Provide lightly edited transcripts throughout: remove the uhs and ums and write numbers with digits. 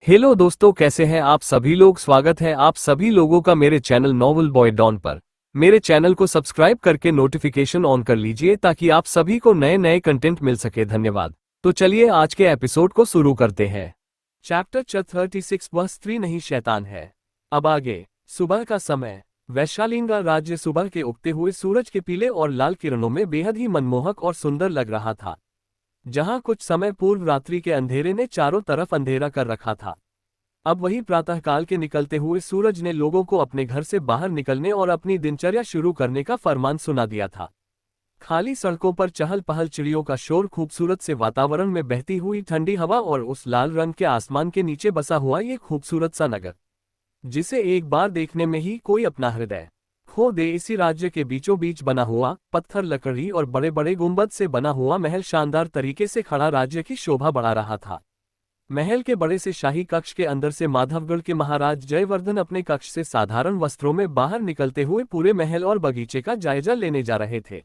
Hello दोस्तों, कैसे हैं आप सभी लोग। स्वागत है आप सभी लोगों का मेरे चैनल नॉवल बॉय डॉन पर। मेरे चैनल को सब्सक्राइब करके नोटिफिकेशन ऑन कर लीजिए ताकि आप सभी को नए नए कंटेंट मिल सके। धन्यवाद। तो चलिए आज के एपिसोड को शुरू करते हैं। चैप्टर 36 वह स्त्री नहीं शैतान है। अब आगे। सुबह का समय। वैशालीनगर राज्य सुबह के उगते हुए सूरज के पीले और लाल किरणों में बेहद ही मनमोहक और सुंदर लग रहा था। जहां कुछ समय पूर्व रात्रि के अंधेरे ने चारों तरफ अंधेरा कर रखा था, अब वही प्रातःकाल के निकलते हुए सूरज ने लोगों को अपने घर से बाहर निकलने और अपनी दिनचर्या शुरू करने का फरमान सुना दिया था। खाली सड़कों पर चहल पहल, चिड़ियों का शोर, खूबसूरत से वातावरण में बहती हुई ठंडी हवा और उस लाल रंग के आसमान के नीचे बसा हुआ ये खूबसूरत सा नगर, जिसे एक बार देखने में ही कोई अपना हृदय खो दे। इसी राज्य के बीचों बीच बना हुआ पत्थर, लकड़ी और बड़े बड़े गुंबद से बना हुआ महल शानदार तरीके से खड़ा राज्य की शोभा बढ़ा रहा था। महल के बड़े से शाही कक्ष के अंदर से माधवगढ़ के महाराज जयवर्धन अपने कक्ष से साधारण वस्त्रों में बाहर निकलते हुए पूरे महल और बगीचे का जायजा लेने जा रहे थे।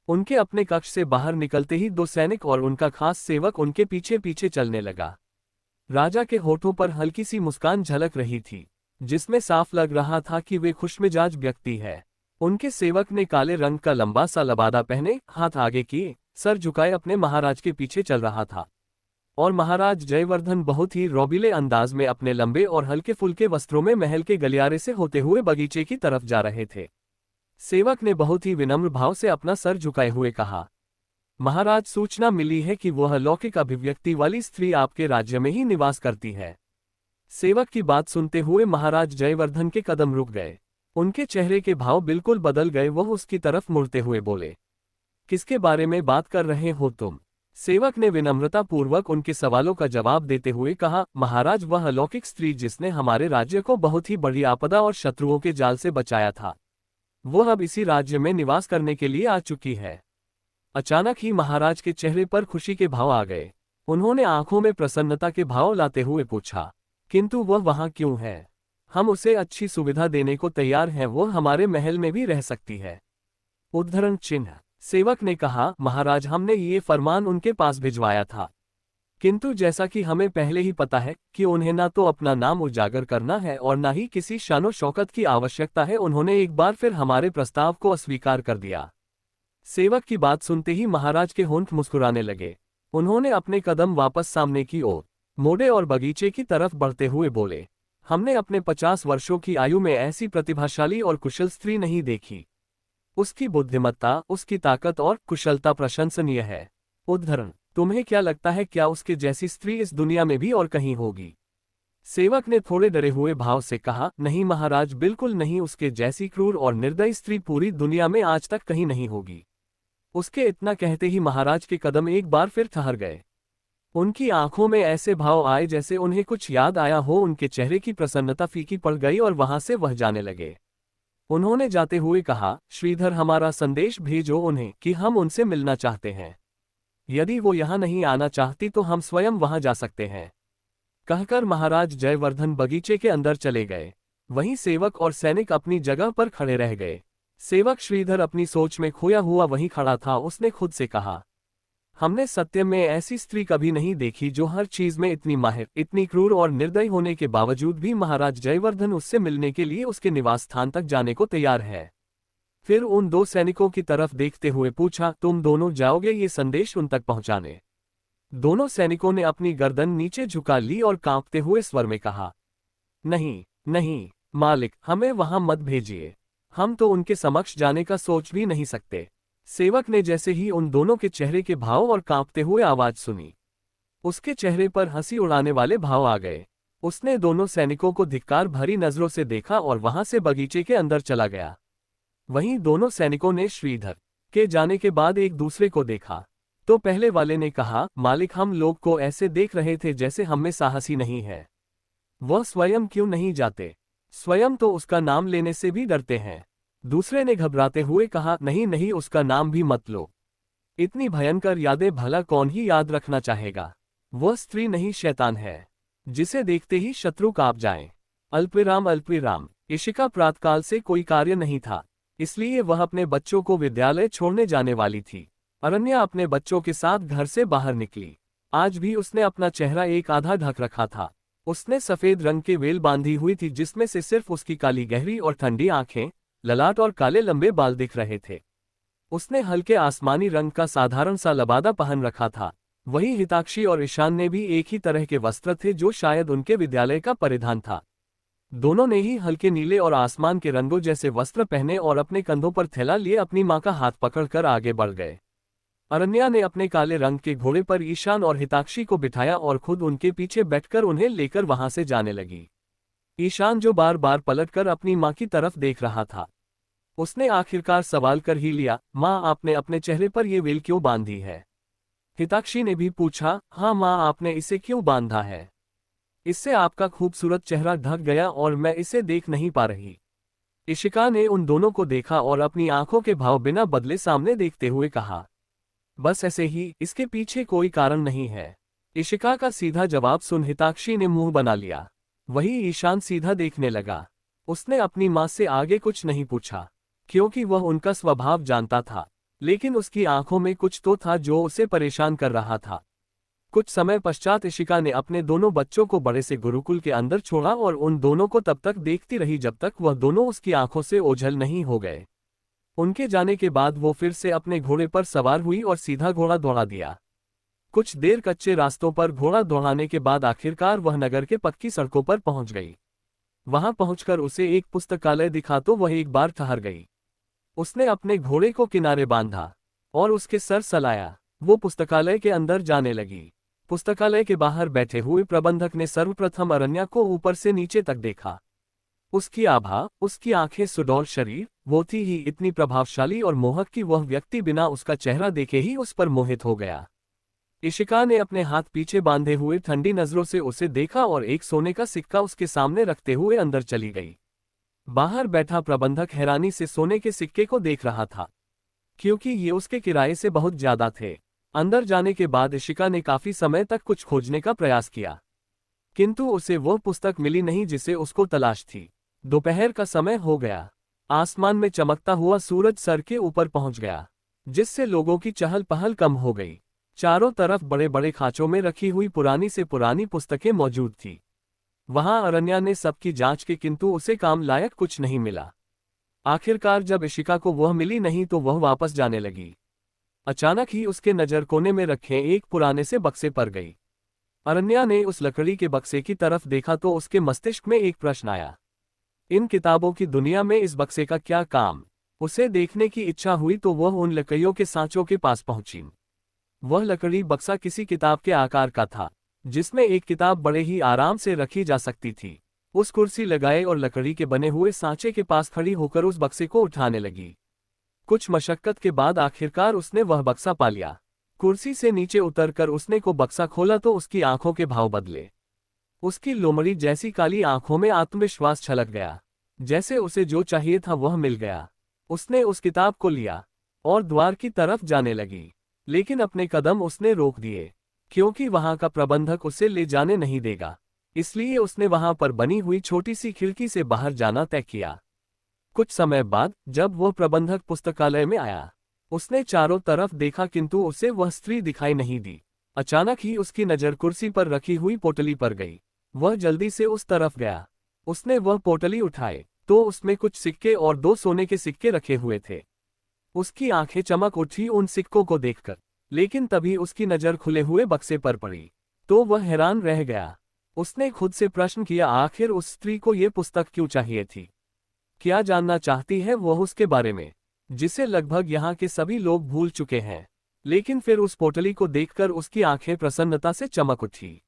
उनके अपने कक्ष से बाहर निकलते ही दो सैनिक और उनका खास सेवक उनके पीछे पीछे चलने लगा। राजा के होठों पर हल्की सी मुस्कान झलक रही थी, जिसमें साफ लग रहा था कि वे खुशमिजाज व्यक्ति है। उनके सेवक ने काले रंग का लंबा सा लबादा पहने, हाथ आगे किए, सर झुकाए अपने महाराज के पीछे चल रहा था। और महाराज जयवर्धन बहुत ही रौबीले अंदाज में अपने लंबे और हल्के फुल्के वस्त्रों में महल के गलियारे से होते हुए बगीचे की तरफ जा रहे थे। सेवक ने बहुत ही विनम्र भाव से अपना सर झुकाए हुए कहा, महाराज, सूचना मिली है कि वह अलौकिक अभिव्यक्ति वाली स्त्री आपके राज्य में ही निवास करती है। सेवक की बात सुनते हुए महाराज जयवर्धन के कदम रुक गए। उनके चेहरे के भाव बिल्कुल बदल गए। वह उसकी तरफ मुड़ते हुए बोले, किसके बारे में बात कर रहे हो तुम? सेवक ने विनम्रता पूर्वक उनके सवालों का जवाब देते हुए कहा, महाराज, वह अलौकिक स्त्री जिसने हमारे राज्य को बहुत ही बड़ी आपदा और शत्रुओं के जाल से बचाया था, वह अब इसी राज्य में निवास करने के लिए आ चुकी है। अचानक ही महाराज के चेहरे पर खुशी के भाव आ गए। उन्होंने आंखों में प्रसन्नता के भाव लाते हुए पूछा, किंतु वह वहां क्यों है? हम उसे अच्छी सुविधा देने को तैयार हैं, वह हमारे महल में भी रह सकती है। उद्धरण चिन्ह। सेवक ने कहा, महाराज, हमने ये फरमान उनके पास भिजवाया था, किंतु जैसा कि हमें पहले ही पता है कि उन्हें ना तो अपना नाम उजागर करना है और ना ही किसी शानो शौकत की आवश्यकता है, उन्होंने एक बार फिर हमारे प्रस्ताव को अस्वीकार कर दिया। सेवक की बात सुनते ही महाराज के होंठ मुस्कुराने लगे। उन्होंने अपने कदम वापस सामने की ओर मोड़े और बगीचे की तरफ बढ़ते हुए बोले, हमने अपने 50 वर्षों की आयु में ऐसी प्रतिभाशाली और कुशल स्त्री नहीं देखी। उसकी बुद्धिमत्ता, उसकी ताकत और कुशलता प्रशंसनीय है। उद्धरण। तुम्हें क्या लगता है, क्या उसके जैसी स्त्री इस दुनिया में भी और कहीं होगी? सेवक ने थोड़े डरे हुए भाव से कहा, नहीं महाराज, बिल्कुल नहीं। उसके जैसी क्रूर और निर्दयी स्त्री पूरी दुनिया में आज तक कहीं नहीं होगी। उसके इतना कहते ही महाराज के कदम एक बार फिर ठहर गए। उनकी आंखों में ऐसे भाव आए जैसे उन्हें कुछ याद आया हो। उनके चेहरे की प्रसन्नता फीकी पड़ गई और वहां से वह जाने लगे। उन्होंने जाते हुए कहा, श्रीधर, हमारा संदेश भेजो उन्हें कि हम उनसे मिलना चाहते हैं। यदि वो यहाँ नहीं आना चाहती तो हम स्वयं वहां जा सकते हैं। कहकर महाराज जयवर्धन बगीचे के अंदर चले गए। वहीं सेवक और सैनिक अपनी जगह पर खड़े रह गए। सेवक श्रीधर अपनी सोच में खोया हुआ वहीं खड़ा था। उसने खुद से कहा, हमने सत्य में ऐसी स्त्री कभी नहीं देखी जो हर चीज में इतनी माहिर, इतनी क्रूर और निर्दयी होने के बावजूद भी महाराज जयवर्धन उससे मिलने के लिए उसके निवास स्थान तक जाने को तैयार है। फिर उन दो सैनिकों की तरफ देखते हुए पूछा, तुम दोनों जाओगे ये संदेश उन तक पहुंचाने? दोनों सैनिकों ने अपनी गर्दन नीचे झुका ली और कांपते हुए स्वर में कहा, नहीं नहीं मालिक, हमें वहां मत भेजिए। हम तो उनके समक्ष जाने का सोच भी नहीं सकते। सेवक ने जैसे ही उन दोनों के चेहरे के भाव और कांपते हुए आवाज सुनी, उसके चेहरे पर हंसी उड़ाने वाले भाव आ गए। उसने दोनों सैनिकों को धिक्कार भरी नजरों से देखा और वहां से बगीचे के अंदर चला गया। वहीं दोनों सैनिकों ने श्रीधर के जाने के बाद एक दूसरे को देखा तो पहले वाले ने कहा, मालिक, हम लोग को ऐसे देख रहे थे जैसे हम में साहस ही नहीं है। वह स्वयं क्यों नहीं जाते? स्वयं तो उसका नाम लेने से भी डरते हैं। दूसरे ने घबराते हुए कहा, नहीं नहीं, उसका नाम भी मत लो। इतनी भयंकर यादें भला कौन ही याद रखना चाहेगा? वह स्त्री नहीं शैतान है, जिसे देखते ही शत्रु कांप जाएं। अल्पविराम अल्पविराम। इशिका प्रातकाल से कोई कार्य नहीं था, इसलिए वह अपने बच्चों को विद्यालय छोड़ने जाने वाली थी। अरण्या अपने बच्चों के साथ घर से बाहर निकली। आज भी उसने अपना चेहरा एक आधा ढक रखा था। उसने सफेद रंग के वेल बांधी हुई थी जिसमें से सिर्फ उसकी काली गहरी और ठंडी आंखें, ललाट और काले लंबे बाल दिख रहे थे। उसने हल्के आसमानी रंग का साधारण सा लबादा पहन रखा था। वही हिताक्षी और ईशान ने भी एक ही तरह के वस्त्र थे जो शायद उनके विद्यालय का परिधान था। दोनों ने ही हल्के नीले और आसमान के रंगों जैसे वस्त्र पहने और अपने कंधों पर थैला लिए अपनी मां का हाथ पकड़कर आगे बढ़ गए। अरण्या ने अपने काले रंग के घोड़े पर ईशान और हिताक्षी को बिठाया और खुद उनके पीछे बैठकर उन्हें लेकर वहां से जाने लगी। ईशान जो बार बार पलटकर अपनी मां की तरफ देख रहा था, उसने आखिरकार सवाल कर ही लिया, मां आपने अपने चेहरे पर यह वेल क्यों बांधी है? हिताक्षी ने भी पूछा, हाँ मां आपने इसे क्यों बांधा है? इससे आपका खूबसूरत चेहरा ढक गया और मैं इसे देख नहीं पा रही। इशिका ने उन दोनों को देखा और अपनी आंखों के भाव बिना बदले सामने देखते हुए कहा, बस ऐसे ही, इसके पीछे कोई कारण नहीं है। इशिका का सीधा जवाब सुन हिताक्षी ने मुंह बना लिया। वही ईशान सीधा देखने लगा। उसने अपनी मां से आगे कुछ नहीं पूछा क्योंकि वह उनका स्वभाव जानता था, लेकिन उसकी आंखों में कुछ तो था जो उसे परेशान कर रहा था। कुछ समय पश्चात इशिका ने अपने दोनों बच्चों को बड़े से गुरुकुल के अंदर छोड़ा और उन दोनों को तब तक देखती रही जब तक वह दोनों उसकी आंखों से ओझल नहीं हो गए। उनके जाने के बाद वो फिर से अपने घोड़े पर सवार हुई और सीधा घोड़ा दौड़ा दिया। कुछ देर कच्चे रास्तों पर घोड़ा दौड़ाने के बाद आखिरकार वह नगर के पक्की सड़कों पर पहुंच गई। वहां पहुंचकर उसे एक पुस्तकालय दिखा तो वह एक बार ठहर गई। उसने अपने घोड़े को किनारे बांधा और उसके सर सलाया। वो पुस्तकालय के अंदर जाने लगी। पुस्तकालय के बाहर बैठे हुए प्रबंधक ने सर्वप्रथम अरण्या को ऊपर से नीचे तक देखा। उसकी आभा, उसकी आंखें, सुडौल शरीर, वो थी ही इतनी प्रभावशाली और मोहक कि वह व्यक्ति बिना उसका चेहरा देखे ही उस पर मोहित हो गया। इशिका ने अपने हाथ पीछे बांधे हुए ठंडी नजरों से उसे देखा और एक सोने का सिक्का उसके सामने रखते हुए अंदर चली गई। बाहर बैठा प्रबंधक हैरानी से सोने के सिक्के को देख रहा था क्योंकि ये उसके किराए से बहुत ज्यादा थे। अंदर जाने के बाद इशिका ने काफी समय तक कुछ खोजने का प्रयास किया, किंतु उसे वह पुस्तक मिली नहीं जिसे उसको तलाश थी। दोपहर का समय हो गया। आसमान में चमकता हुआ सूरज सर के ऊपर पहुंच गया, जिससे लोगों की चहल पहल कम हो गई। चारों तरफ बड़े बड़े खांचों में रखी हुई पुरानी से पुरानी पुस्तकें मौजूद थी। वहां अरण्या ने सबकी जांच की किंतु उसे काम लायक कुछ नहीं मिला। आखिरकार जब इशिका को वह मिली नहीं तो वह वापस जाने लगी। अचानक ही उसके नजर कोने में रखे एक पुराने से बक्से पर गई। अरण्या ने उस लकड़ी के बक्से की तरफ देखा तो उसके मस्तिष्क में एक प्रश्न आया, इन किताबों की दुनिया में इस बक्से का क्या काम? उसे देखने की इच्छा हुई तो वह उन लकड़ियों के सांचों के पास पहुंची। वह लकड़ी बक्सा किसी किताब के आकार का था, जिसमें एक किताब बड़े ही आराम से रखी जा सकती थी। उस कुर्सी लगाए और लकड़ी के बने हुए सांचे के पास खड़ी होकर उस बक्से को उठाने लगी। कुछ मशक्कत के बाद आखिरकार उसने वह बक्सा पा लिया। कुर्सी से नीचे उतरकर उसने को बक्सा खोला तो उसकी आंखों के भाव बदले। उसकी लोमड़ी जैसी काली आंखों में आत्मविश्वास छलक गया, जैसे उसे जो चाहिए था वह मिल गया। उसने उस किताब को लिया और द्वार की तरफ जाने लगी, लेकिन अपने कदम उसने रोक दिए क्योंकि वहां का प्रबंधक उसे ले जाने नहीं देगा। इसलिए उसने वहां पर बनी हुई छोटी सी खिड़की से बाहर जाना तय किया। कुछ समय बाद जब वह प्रबंधक पुस्तकालय में आया, उसने चारों तरफ देखा किंतु उसे वह स्त्री दिखाई नहीं दी। अचानक ही उसकी नजर कुर्सी पर रखी हुई पोटली पर गई। वह जल्दी से उस तरफ गया। उसने वह पोटली उठाए तो उसमें कुछ सिक्के और 2 सोने के सिक्के रखे हुए थे। उसकी आंखें चमक उठी उन सिक्कों को देखकर, लेकिन तभी उसकी नजर खुले हुए बक्से पर पड़ी तो वह हैरान रह गया। उसने खुद से प्रश्न किया, आखिर उस स्त्री को यह पुस्तक क्यों चाहिए थी? क्या जानना चाहती है वह उसके बारे में, जिसे लगभग यहाँ के सभी लोग भूल चुके हैं? लेकिन फिर उस पोटली को देखकर उसकी आंखें प्रसन्नता से चमक उठी।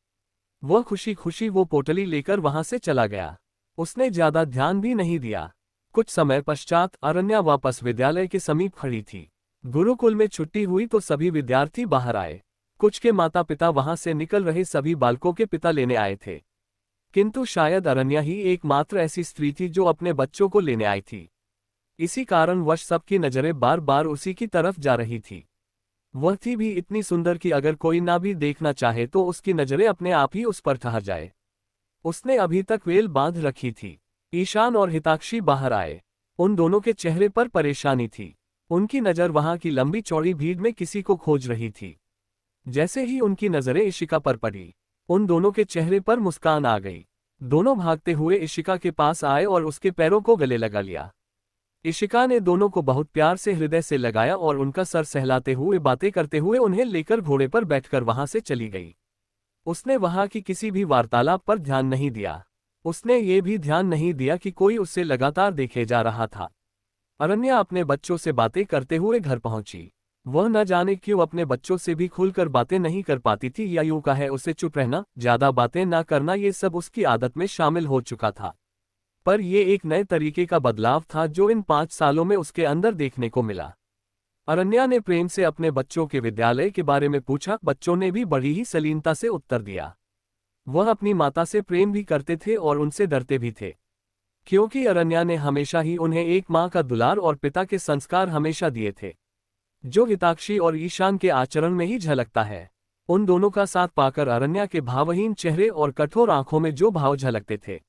वह खुशी खुशी वो पोटली लेकर वहां से चला गया। उसने ज्यादा ध्यान भी नहीं दिया। कुछ समय पश्चात अरण्या वापस विद्यालय के समीप खड़ी थी। गुरुकुल में छुट्टी हुई तो सभी विद्यार्थी बाहर आए। कुछ के माता पिता वहां से निकल रहे सभी बालकों के पिता लेने आए थे, किंतु शायद अरण्या ही एकमात्र ऐसी स्त्री थी जो अपने बच्चों को लेने आई थी। इसी कारणवश सबकी नजरें बार बार उसी की तरफ जा रही थी। वह थी भी इतनी सुंदर कि अगर कोई ना भी देखना चाहे तो उसकी नजरें अपने आप ही उस पर ठहर जाए। उसने अभी तक वेल बांध रखी थी। ईशान और हिताक्षी बाहर आए। उन दोनों के चेहरे पर परेशानी थी। उनकी नजर वहां की लंबी चौड़ी भीड़ में किसी को खोज रही थी। जैसे ही उनकी नजरें इशिका पर पड़ी, उन दोनों के चेहरे पर मुस्कान आ गई। दोनों भागते हुए इशिका के पास आए और उसके पैरों को गले लगा लिया। इशिका ने दोनों को बहुत प्यार से हृदय से लगाया और उनका सर सहलाते हुए बातें करते हुए उन्हें लेकर घोड़े पर बैठकर वहां से चली गई। उसने वहां की किसी भी वार्तालाप पर ध्यान नहीं दिया। उसने ये भी ध्यान नहीं दिया कि कोई उससे लगातार देखे जा रहा था। अरण्या अपने बच्चों से बातें करते हुए घर पहुंची। वह न जाने क्यों अपने बच्चों से भी खुलकर बातें नहीं कर पाती थी, या यूं कहे उसे चुप रहना, ज्यादा बातें ना करना, ये सब उसकी आदत में शामिल हो चुका था। पर यह एक नए तरीके का बदलाव था जो इन 5 सालों में उसके अंदर देखने को मिला। अरण्या ने प्रेम से अपने बच्चों के विद्यालय के बारे में पूछा। बच्चों ने भी बड़ी ही सलीनता से उत्तर दिया। वह अपनी माता से प्रेम भी करते थे और उनसे डरते भी थे, क्योंकि अरण्या ने हमेशा ही उन्हें एक माँ का दुलार और पिता के संस्कार हमेशा दिए थे, जो हिताक्षी और ईशान के आचरण में ही झलकता है। उन दोनों का साथ पाकर अरण्या के भावहीन चेहरे और कठोर आंखों में जो भाव झलकते थे,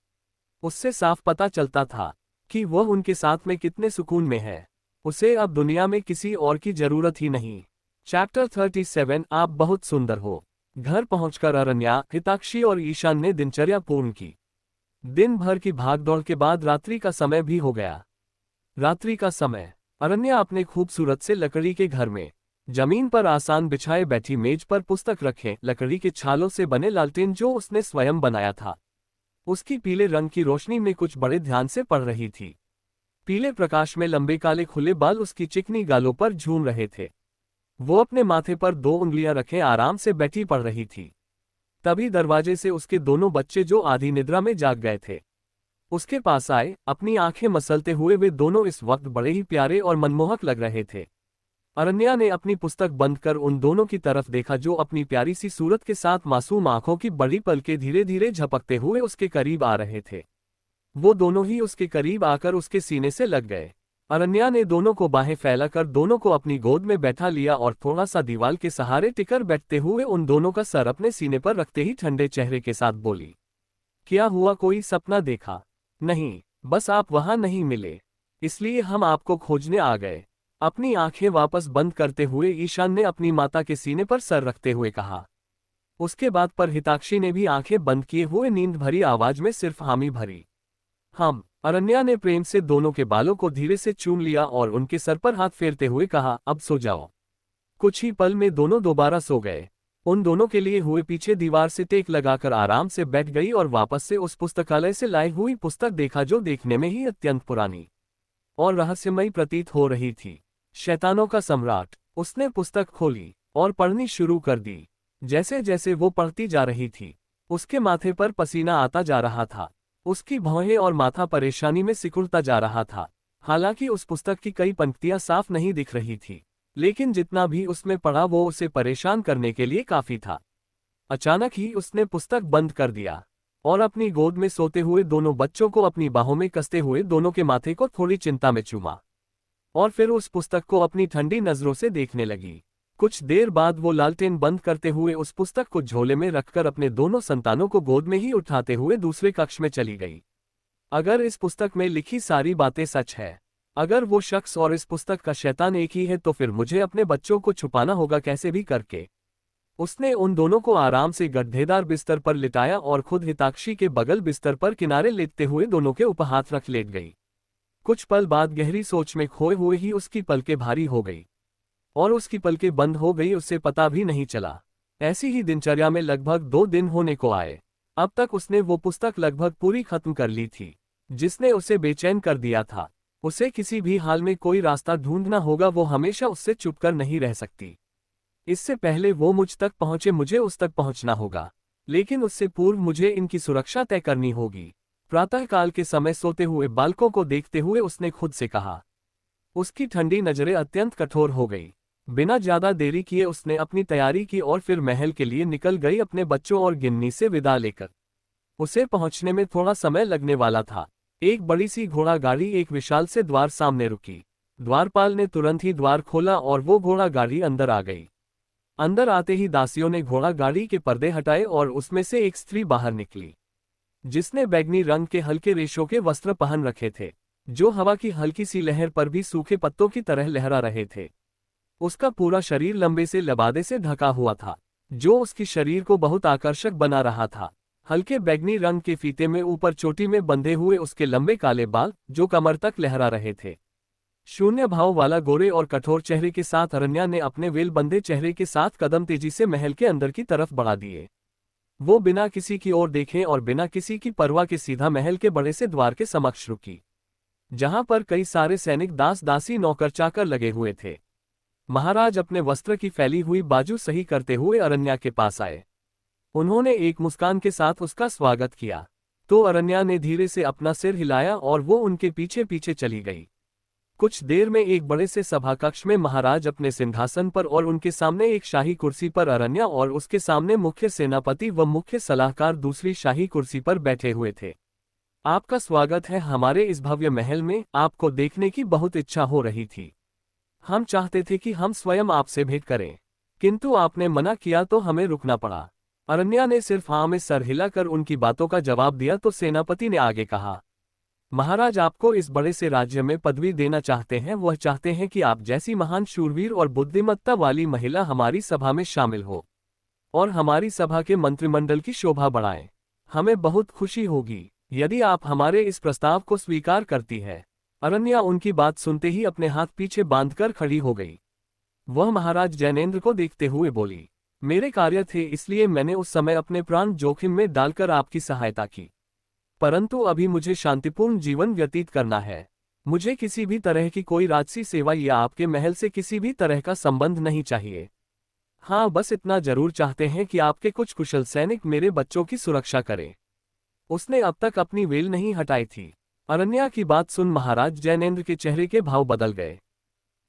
उससे साफ पता चलता था कि वह उनके साथ में कितने सुकून में है। उसे अब दुनिया में किसी और की जरूरत ही नहीं। चैप्टर 37 आप बहुत सुंदर हो। घर पहुंचकर अरण्या, हिताक्षी और ईशान ने दिनचर्या पूर्ण की। दिन भर की भागदौड़ के बाद रात्रि का समय भी हो गया। रात्रि का समय अरण्या अपने खूबसूरत से लकड़ी के घर में जमीन पर आसान बिछाए बैठी, मेज पर पुस्तक रखे, लकड़ी के छालों से बने लालटेन जो उसने स्वयं बनाया था, उसकी पीले रंग की रोशनी में कुछ बड़े ध्यान से पढ़ रही थी। पीले प्रकाश में लंबे काले खुले बाल उसकी चिकनी गालों पर झूम रहे थे। वो अपने माथे पर 2 उंगलियां रखे आराम से बैठी पढ़ रही थी। तभी दरवाजे से उसके दोनों बच्चे, जो आधी निद्रा में जाग गए थे, उसके पास आए। अपनी आंखें मसलते हुए वे दोनों इस वक्त बड़े ही प्यारे और मनमोहक लग रहे थे। अरण्या ने अपनी पुस्तक बंद कर उन दोनों की तरफ देखा, जो अपनी प्यारी सी सूरत के साथ मासूम आंखों की बड़ी पलकें धीरे धीरे झपकते हुए उसके करीब आ रहे थे। वो दोनों ही उसके करीब आकर उसके सीने से लग गए। अरण्या ने दोनों को बाहें फैलाकर दोनों को अपनी गोद में बैठा लिया और थोड़ा सा दीवार के सहारे टिकर बैठते हुए उन दोनों का सर अपने सीने पर रखते ही ठंडे चेहरे के साथ बोली, क्या हुआ, कोई सपना देखा? नहीं, बस आप वहां नहीं मिले, इसलिए हम आपको खोजने आ गए। अपनी आंखें वापस बंद करते हुए ईशान ने अपनी माता के सीने पर सर रखते हुए कहा। उसके बाद पर हिताक्षी ने भी आंखें बंद किए हुए नींद भरी आवाज में सिर्फ हामी भरी। हम। अरण्या ने प्रेम से दोनों के बालों को धीरे से चूम लिया और उनके सर पर हाथ फेरते हुए कहा, अब सो जाओ। कुछ ही पल में दोनों दोबारा सो गए। उन दोनों के लिए हुए पीछे दीवार से टेक लगाकर आराम से बैठ गई और वापस से उस पुस्तकालय से लाई हुई पुस्तक देखा, जो देखने में ही अत्यंत पुरानी और रहस्यमयी प्रतीत हो रही थी। शैतानों का सम्राट। उसने पुस्तक खोली और पढ़नी शुरू कर दी। जैसे जैसे वो पढ़ती जा रही थी, उसके माथे पर पसीना आता जा रहा था। उसकी भौहें और माथा परेशानी में सिकुड़ता जा रहा था। हालांकि उस पुस्तक की कई पंक्तियां साफ नहीं दिख रही थी, लेकिन जितना भी उसमें पढ़ा वो उसे परेशान करने के लिए काफी था। अचानक ही उसने पुस्तक बंद कर दिया और अपनी गोद में सोते हुए दोनों बच्चों को अपनी बाहों में कसते हुए दोनों के माथे को थोड़ी चिंता में चूमा और फिर उस पुस्तक को अपनी ठंडी नजरों से देखने लगी। कुछ देर बाद वो लालटेन बंद करते हुए उस पुस्तक को झोले में रखकर अपने दोनों संतानों को गोद में ही उठाते हुए दूसरे कक्ष में चली गई। अगर इस पुस्तक में लिखी सारी बातें सच है, अगर वो शख्स और इस पुस्तक का शैतान एक ही है, तो फिर मुझे अपने बच्चों को छुपाना होगा कैसे भी करके। उसने उन दोनों को आराम से गड्ढेदार बिस्तर पर लिटाया और खुद हिताक्षी के बगल बिस्तर पर किनारे लेटते हुए दोनों के ऊपर हाथ रख लेट गई। कुछ पल बाद गहरी सोच में खोए हुए ही उसकी पलकें भारी हो गई और उसकी पलकें बंद हो गई, उससे पता भी नहीं चला। ऐसी ही दिनचर्या में लगभग 2 दिन होने को आए। अब तक उसने वो पुस्तक लगभग पूरी खत्म कर ली थी, जिसने उसे बेचैन कर दिया था। उसे किसी भी हाल में कोई रास्ता ढूंढना होगा, वो हमेशा उससे चुपकर नहीं रह सकती। इससे पहले वो मुझ तक पहुंचे, मुझे उस तक पहुंचना होगा, लेकिन उससे पूर्व मुझे इनकी सुरक्षा तय करनी होगी। प्रातःकाल के समय सोते हुए बालकों को देखते हुए उसने खुद से कहा। उसकी ठंडी नजरें अत्यंत कठोर हो गई। बिना ज्यादा देरी किए उसने अपनी तैयारी की और फिर महल के लिए निकल गई, अपने बच्चों और गिन्नी से विदा लेकर। उसे पहुंचने में थोड़ा समय लगने वाला था। एक बड़ी सी घोड़ा गाड़ी एक विशाल से द्वार सामने रुकी। द्वारपाल ने तुरंत ही द्वार खोला और वो घोड़ा गाड़ी अंदर आ गई। अंदर आते ही दासियों ने घोड़ा गाड़ी के पर्दे हटाए और उसमें से एक स्त्री बाहर निकली, जिसने बैंगनी रंग के हल्के रेशों के वस्त्र पहन रखे थे, जो हवा की हल्की सी लहर पर भी सूखे पत्तों की तरह लहरा रहे थे। उसका पूरा शरीर लंबे से लबादे से ढका हुआ था। जो उसकी शरीर को बहुत आकर्षक बना रहा था। हल्के बैगनी रंग के फीते में ऊपर चोटी में बंधे हुए उसके लंबे काले बाल जो कमर तक लहरा रहे थे। शून्य भाव वाला गोरे और कठोर चेहरे के साथ अरण्या ने अपने वेल बंधे चेहरे के साथ कदम तेजी से महल के अंदर की तरफ बढ़ा दिए। वो बिना किसी की ओर देखे और बिना किसी की परवाह के सीधा महल के बड़े से द्वार के समक्ष रुकी, जहां पर कई सारे सैनिक दास दासी नौकर चाकर लगे हुए थे। महाराज अपने वस्त्र की फैली हुई बाजू सही करते हुए अरण्या के पास आए। उन्होंने एक मुस्कान के साथ उसका स्वागत किया तो अरण्या ने धीरे से अपना सिर हिलाया और वो उनके पीछे पीछे चली गई। कुछ देर में एक बड़े से सभा कक्ष में महाराज अपने सिंहासन पर और उनके सामने एक शाही कुर्सी पर अरण्या और उसके सामने मुख्य सेनापति व मुख्य सलाहकार दूसरी शाही कुर्सी पर बैठे हुए थे। आपका स्वागत है हमारे इस भव्य महल में, आपको देखने की बहुत इच्छा हो रही थी। हम चाहते थे कि हम स्वयं आपसे भेंट करें, किंतु आपने मना किया तो हमें रुकना पड़ा। अरण्या ने सिर्फ हाँ में सर हिलाकर उनकी बातों का जवाब दिया तो सेनापति ने आगे कहा, महाराज आपको इस बड़े से राज्य में पदवी देना चाहते हैं। वह चाहते हैं कि आप जैसी महान शूरवीर और बुद्धिमत्ता वाली महिला हमारी सभा में शामिल हो और हमारी सभा के मंत्रिमंडल की शोभा बढ़ाएं। हमें बहुत खुशी होगी यदि आप हमारे इस प्रस्ताव को स्वीकार करती है। अरण्या उनकी बात सुनते ही अपने हाथ पीछे बांधकर खड़ी हो गई। वह महाराज जैनेंद्र को देखते हुए बोली, मेरे कार्य थे इसलिए मैंने उस समय अपने प्राण जोखिम में डालकर आपकी सहायता की, परंतु अभी मुझे शांतिपूर्ण जीवन व्यतीत करना है। मुझे किसी भी तरह की कोई राजसी सेवा या आपके महल से किसी भी तरह का संबंध नहीं चाहिए। हाँ, बस इतना जरूर चाहते हैं कि आपके कुछ कुशल सैनिक मेरे बच्चों की सुरक्षा करें। उसने अब तक अपनी वेल नहीं हटाई थी। अरण्या की बात सुन महाराज जैनेंद्र के चेहरे के भाव बदल गए।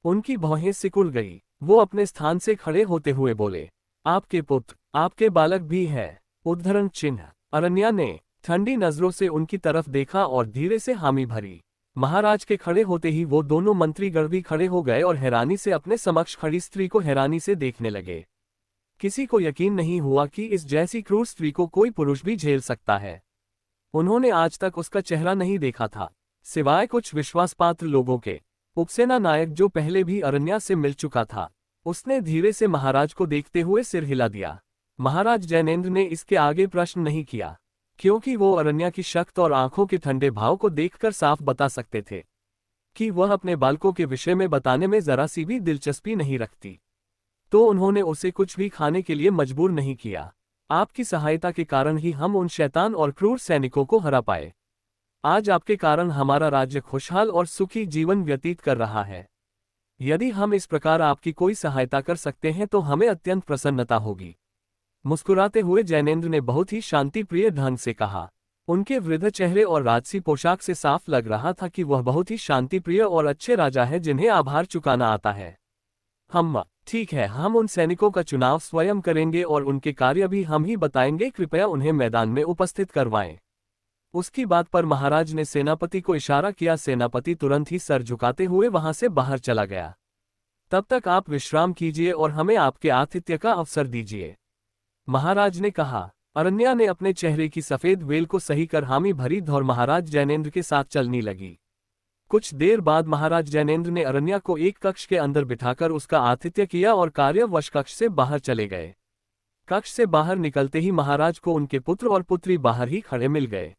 उनकी भौहें सिकुड़ गई। वो अपने स्थान से खड़े होते हुए बोले, आपके पुत्र, आपके बालक भी है। उद्धरण चिन्ह। अरण्या ने ठंडी नजरों से उनकी तरफ देखा और धीरे से हामी भरी। महाराज के खड़े होते ही वो दोनों मंत्रीगण भी खड़े हो गए और हैरानी से अपने समक्ष खड़ी स्त्री को हैरानी से देखने लगे। किसी को यकीन नहीं हुआ कि इस जैसी क्रूर स्त्री को कोई पुरुष भी झेल सकता है। उन्होंने आज तक उसका चेहरा नहीं देखा था, सिवाय कुछ विश्वासपात्र लोगों के। उपसेना नायक जो पहले भी अरण्या से मिल चुका था, उसने धीरे से महाराज को देखते हुए सिर हिला दिया। महाराज जैनेंद्र ने इसके आगे प्रश्न नहीं किया, क्योंकि वो अरण्या की शक्त और आंखों के ठंडे भाव को देखकर साफ बता सकते थे कि वह अपने बालकों के विषय में बताने में जरा सी भी दिलचस्पी नहीं रखती। तो उन्होंने उसे कुछ भी खाने के लिए मजबूर नहीं किया। आपकी सहायता के कारण ही हम उन शैतान और क्रूर सैनिकों को हरा पाए। आज आपके कारण हमारा राज्य खुशहाल और सुखी जीवन व्यतीत कर रहा है। यदि हम इस प्रकार आपकी कोई सहायता कर सकते हैं तो हमें अत्यंत प्रसन्नता होगी। मुस्कुराते हुए जैनेंद्र ने बहुत ही शांतिप्रिय ढंग से कहा। उनके वृद्ध चेहरे और राजसी पोशाक से साफ लग रहा था कि वह बहुत ही शांतिप्रिय और अच्छे राजा है जिन्हें आभार चुकाना आता है। हम ठीक है, हम उन सैनिकों का चुनाव स्वयं करेंगे और उनके कार्य भी हम ही बताएंगे। कृपया उन्हें मैदान में उपस्थित करवाएं। उसकी बात पर महाराज ने सेनापति को इशारा किया। सेनापति तुरंत ही सर झुकाते हुए वहां से बाहर चला गया। तब तक आप विश्राम कीजिए और हमें आपके आतिथ्य का अवसर दीजिए, महाराज ने कहा। अरण्या ने अपने चेहरे की सफेद वेल को सही कर हामी भरी और महाराज जैनेंद्र के साथ चलने लगी। कुछ देर बाद महाराज जैनेंद्र ने अरण्या को एक कक्ष के अंदर बिठाकर उसका आतिथ्य किया और कार्यवश कक्ष से बाहर चले गए। कक्ष से बाहर निकलते ही महाराज को उनके पुत्र और पुत्री बाहर ही खड़े मिल गए।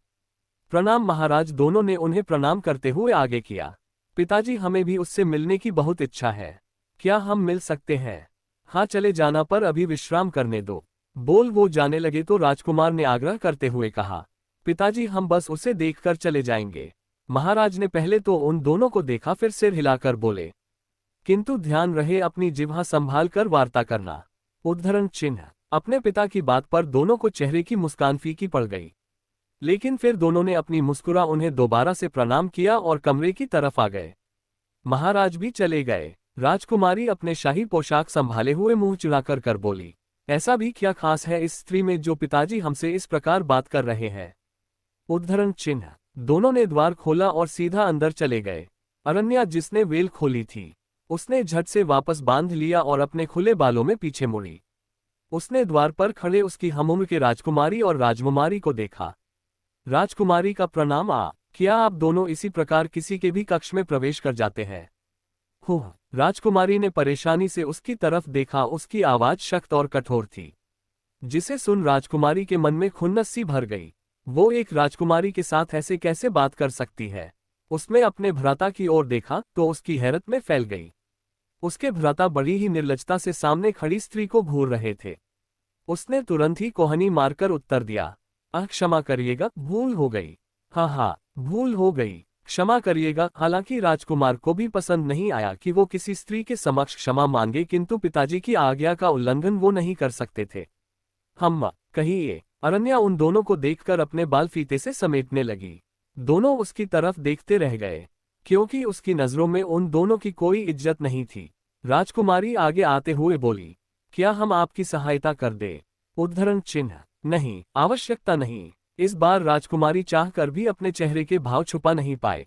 प्रणाम महाराज, दोनों ने उन्हें प्रणाम करते हुए आगे किया। पिताजी, हमें भी उससे मिलने की बहुत इच्छा है, क्या हम मिल सकते हैं? हाँ, चले जाना, पर अभी विश्राम करने दो। बोल वो जाने लगे तो राजकुमार ने आग्रह करते हुए कहा, पिताजी हम बस उसे देखकर चले जाएंगे। महाराज ने पहले तो उन दोनों को देखा, फिर सिर हिलाकर बोले, किंतु ध्यान रहे अपनी जिह्वा संभाल कर वार्ता करना। उद्धरण चिन्ह। अपने पिता की बात पर दोनों को चेहरे की मुस्कान फीकी पड़ गई, लेकिन फिर दोनों ने अपनी मुस्कुरा उन्हें दोबारा से प्रणाम किया और कमरे की तरफ आ गए। महाराज भी चले गए। राजकुमारी अपने शाही पोशाक संभाले हुए मुंह चुराकर कर बोली, ऐसा भी क्या खास है इस स्त्री में जो पिताजी हमसे इस प्रकार बात कर रहे हैं? उद्धरण चिन्ह। दोनों ने द्वार खोला और सीधा अंदर चले गए। अरण्या, जिसने वेल खोली थी, उसने झट से वापस बांध लिया और अपने खुले बालों में पीछे मुड़ी। उसने द्वार पर खड़े उसकी हमउम्र के राजकुमारी और राजकुमारी को देखा। राजकुमारी का प्रणाम। क्या आप दोनों इसी प्रकार किसी के भी कक्ष में प्रवेश कर जाते हैं? राजकुमारी ने परेशानी से उसकी तरफ देखा। उसकी आवाज सख्त और कठोर थी। जिसे सुन राजकुमारी के मन में खुन्नस सी भर गई। वो एक राजकुमारी के साथ ऐसे कैसे बात कर सकती है। उसने अपने भ्राता की ओर देखा तो उसकी हैरत में फैल गई। उसके भ्राता बड़ी ही निर्लजता से सामने खड़ी स्त्री को घूर रहे थे। उसने तुरंत ही कोहनी मारकर उत्तर दिया, क्षमा करिएगा, भूल हो गई। हाँ, भूल हो गई, क्षमा करिएगा। हालांकि राजकुमार को भी पसंद नहीं आया कि वो किसी स्त्री के समक्ष क्षमा मांगे, किंतु पिताजी की आज्ञा का उल्लंघन वो नहीं कर सकते थे। हम्मा कहिए। अरण्या उन दोनों को देखकर अपने बाल फीते से समेटने लगी। दोनों उसकी तरफ देखते रह गए, क्योंकि उसकी नजरों में उन दोनों की कोई इज्जत नहीं थी। राजकुमारी आगे आते हुए बोली, क्या हम आपकी सहायता कर दे? उद्धरण चिन्ह, नहीं, आवश्यकता नहीं। इस बार राजकुमारी चाहकर भी अपने चेहरे के भाव छुपा नहीं पाए,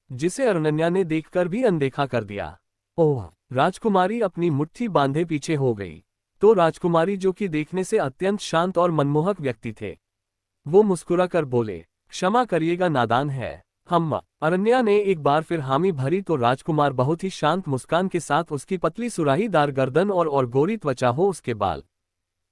जिसे अरण्या ने देखकर भी अनदेखा कर दिया। ओह! राजकुमारी अपनी मुट्ठी बांधे पीछे हो गई। तो राजकुमारी, जो कि देखने से अत्यंत शांत और मनमोहक व्यक्ति थे, वो मुस्कुराकर बोले, क्षमा करिएगा, नादान है। हम्मा। अरण्या ने एक बार फिर हामी भरी तो राजकुमार बहुत ही शांत मुस्कान के साथ उसकी पतली सुराहीदार गर्दन और गोरी त्वचा हो उसके बाल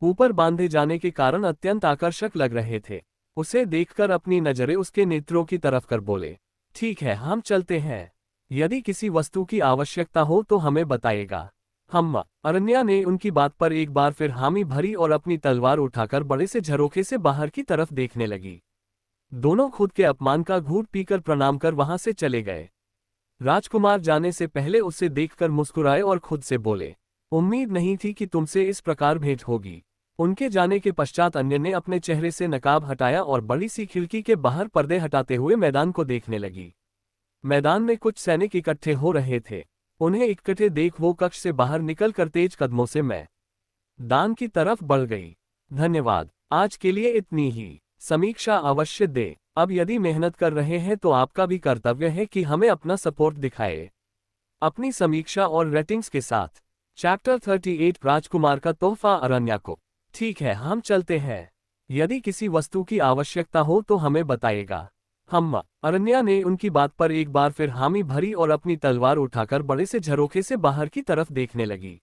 ऊपर बांधे जाने के कारण अत्यंत आकर्षक लग रहे थे। उसे देखकर अपनी नजरें उसके नेत्रों की तरफ कर बोले, ठीक है, हम चलते हैं। यदि किसी वस्तु की आवश्यकता हो तो हमें बताइएगा। हम्मा। अरण्या ने उनकी बात पर एक बार फिर हामी भरी और अपनी तलवार उठाकर बड़े से झरोखे से बाहर की तरफ देखने लगी। दोनों खुद के अपमान का घूंट पीकर प्रणाम कर वहां से चले गए। राजकुमार जाने से पहले उसे देखकर मुस्कुराए और खुद से बोले, उम्मीद नहीं थी कि तुमसे इस प्रकार भेंट होगी। उनके जाने के पश्चात अन्य ने अपने चेहरे से नकाब हटाया और बड़ी सी खिड़की के बाहर पर्दे हटाते हुए मैदान को देखने लगी। मैदान में कुछ सैनिक इकट्ठे हो रहे थे। उन्हें इकट्ठे देख वो कक्ष से बाहर निकलकर तेज कदमों से मैदान की तरफ बढ़ गई। धन्यवाद, आज के लिए इतनी ही। समीक्षा अवश्य दे। अब यदि मेहनत कर रहे हैं तो आपका भी कर्तव्य है कि हमें अपना सपोर्ट दिखाए अपनी समीक्षा और रेटिंग्स के साथ। चैप्टर 38 राजकुमार का तोहफा अरण्या को। ठीक है, हम चलते हैं। यदि किसी वस्तु की आवश्यकता हो तो हमें बताइएगा। हम्मा। अरण्या ने उनकी बात पर एक बार फिर हामी भरी और अपनी तलवार उठाकर बड़े से झरोखे से बाहर की तरफ देखने लगी।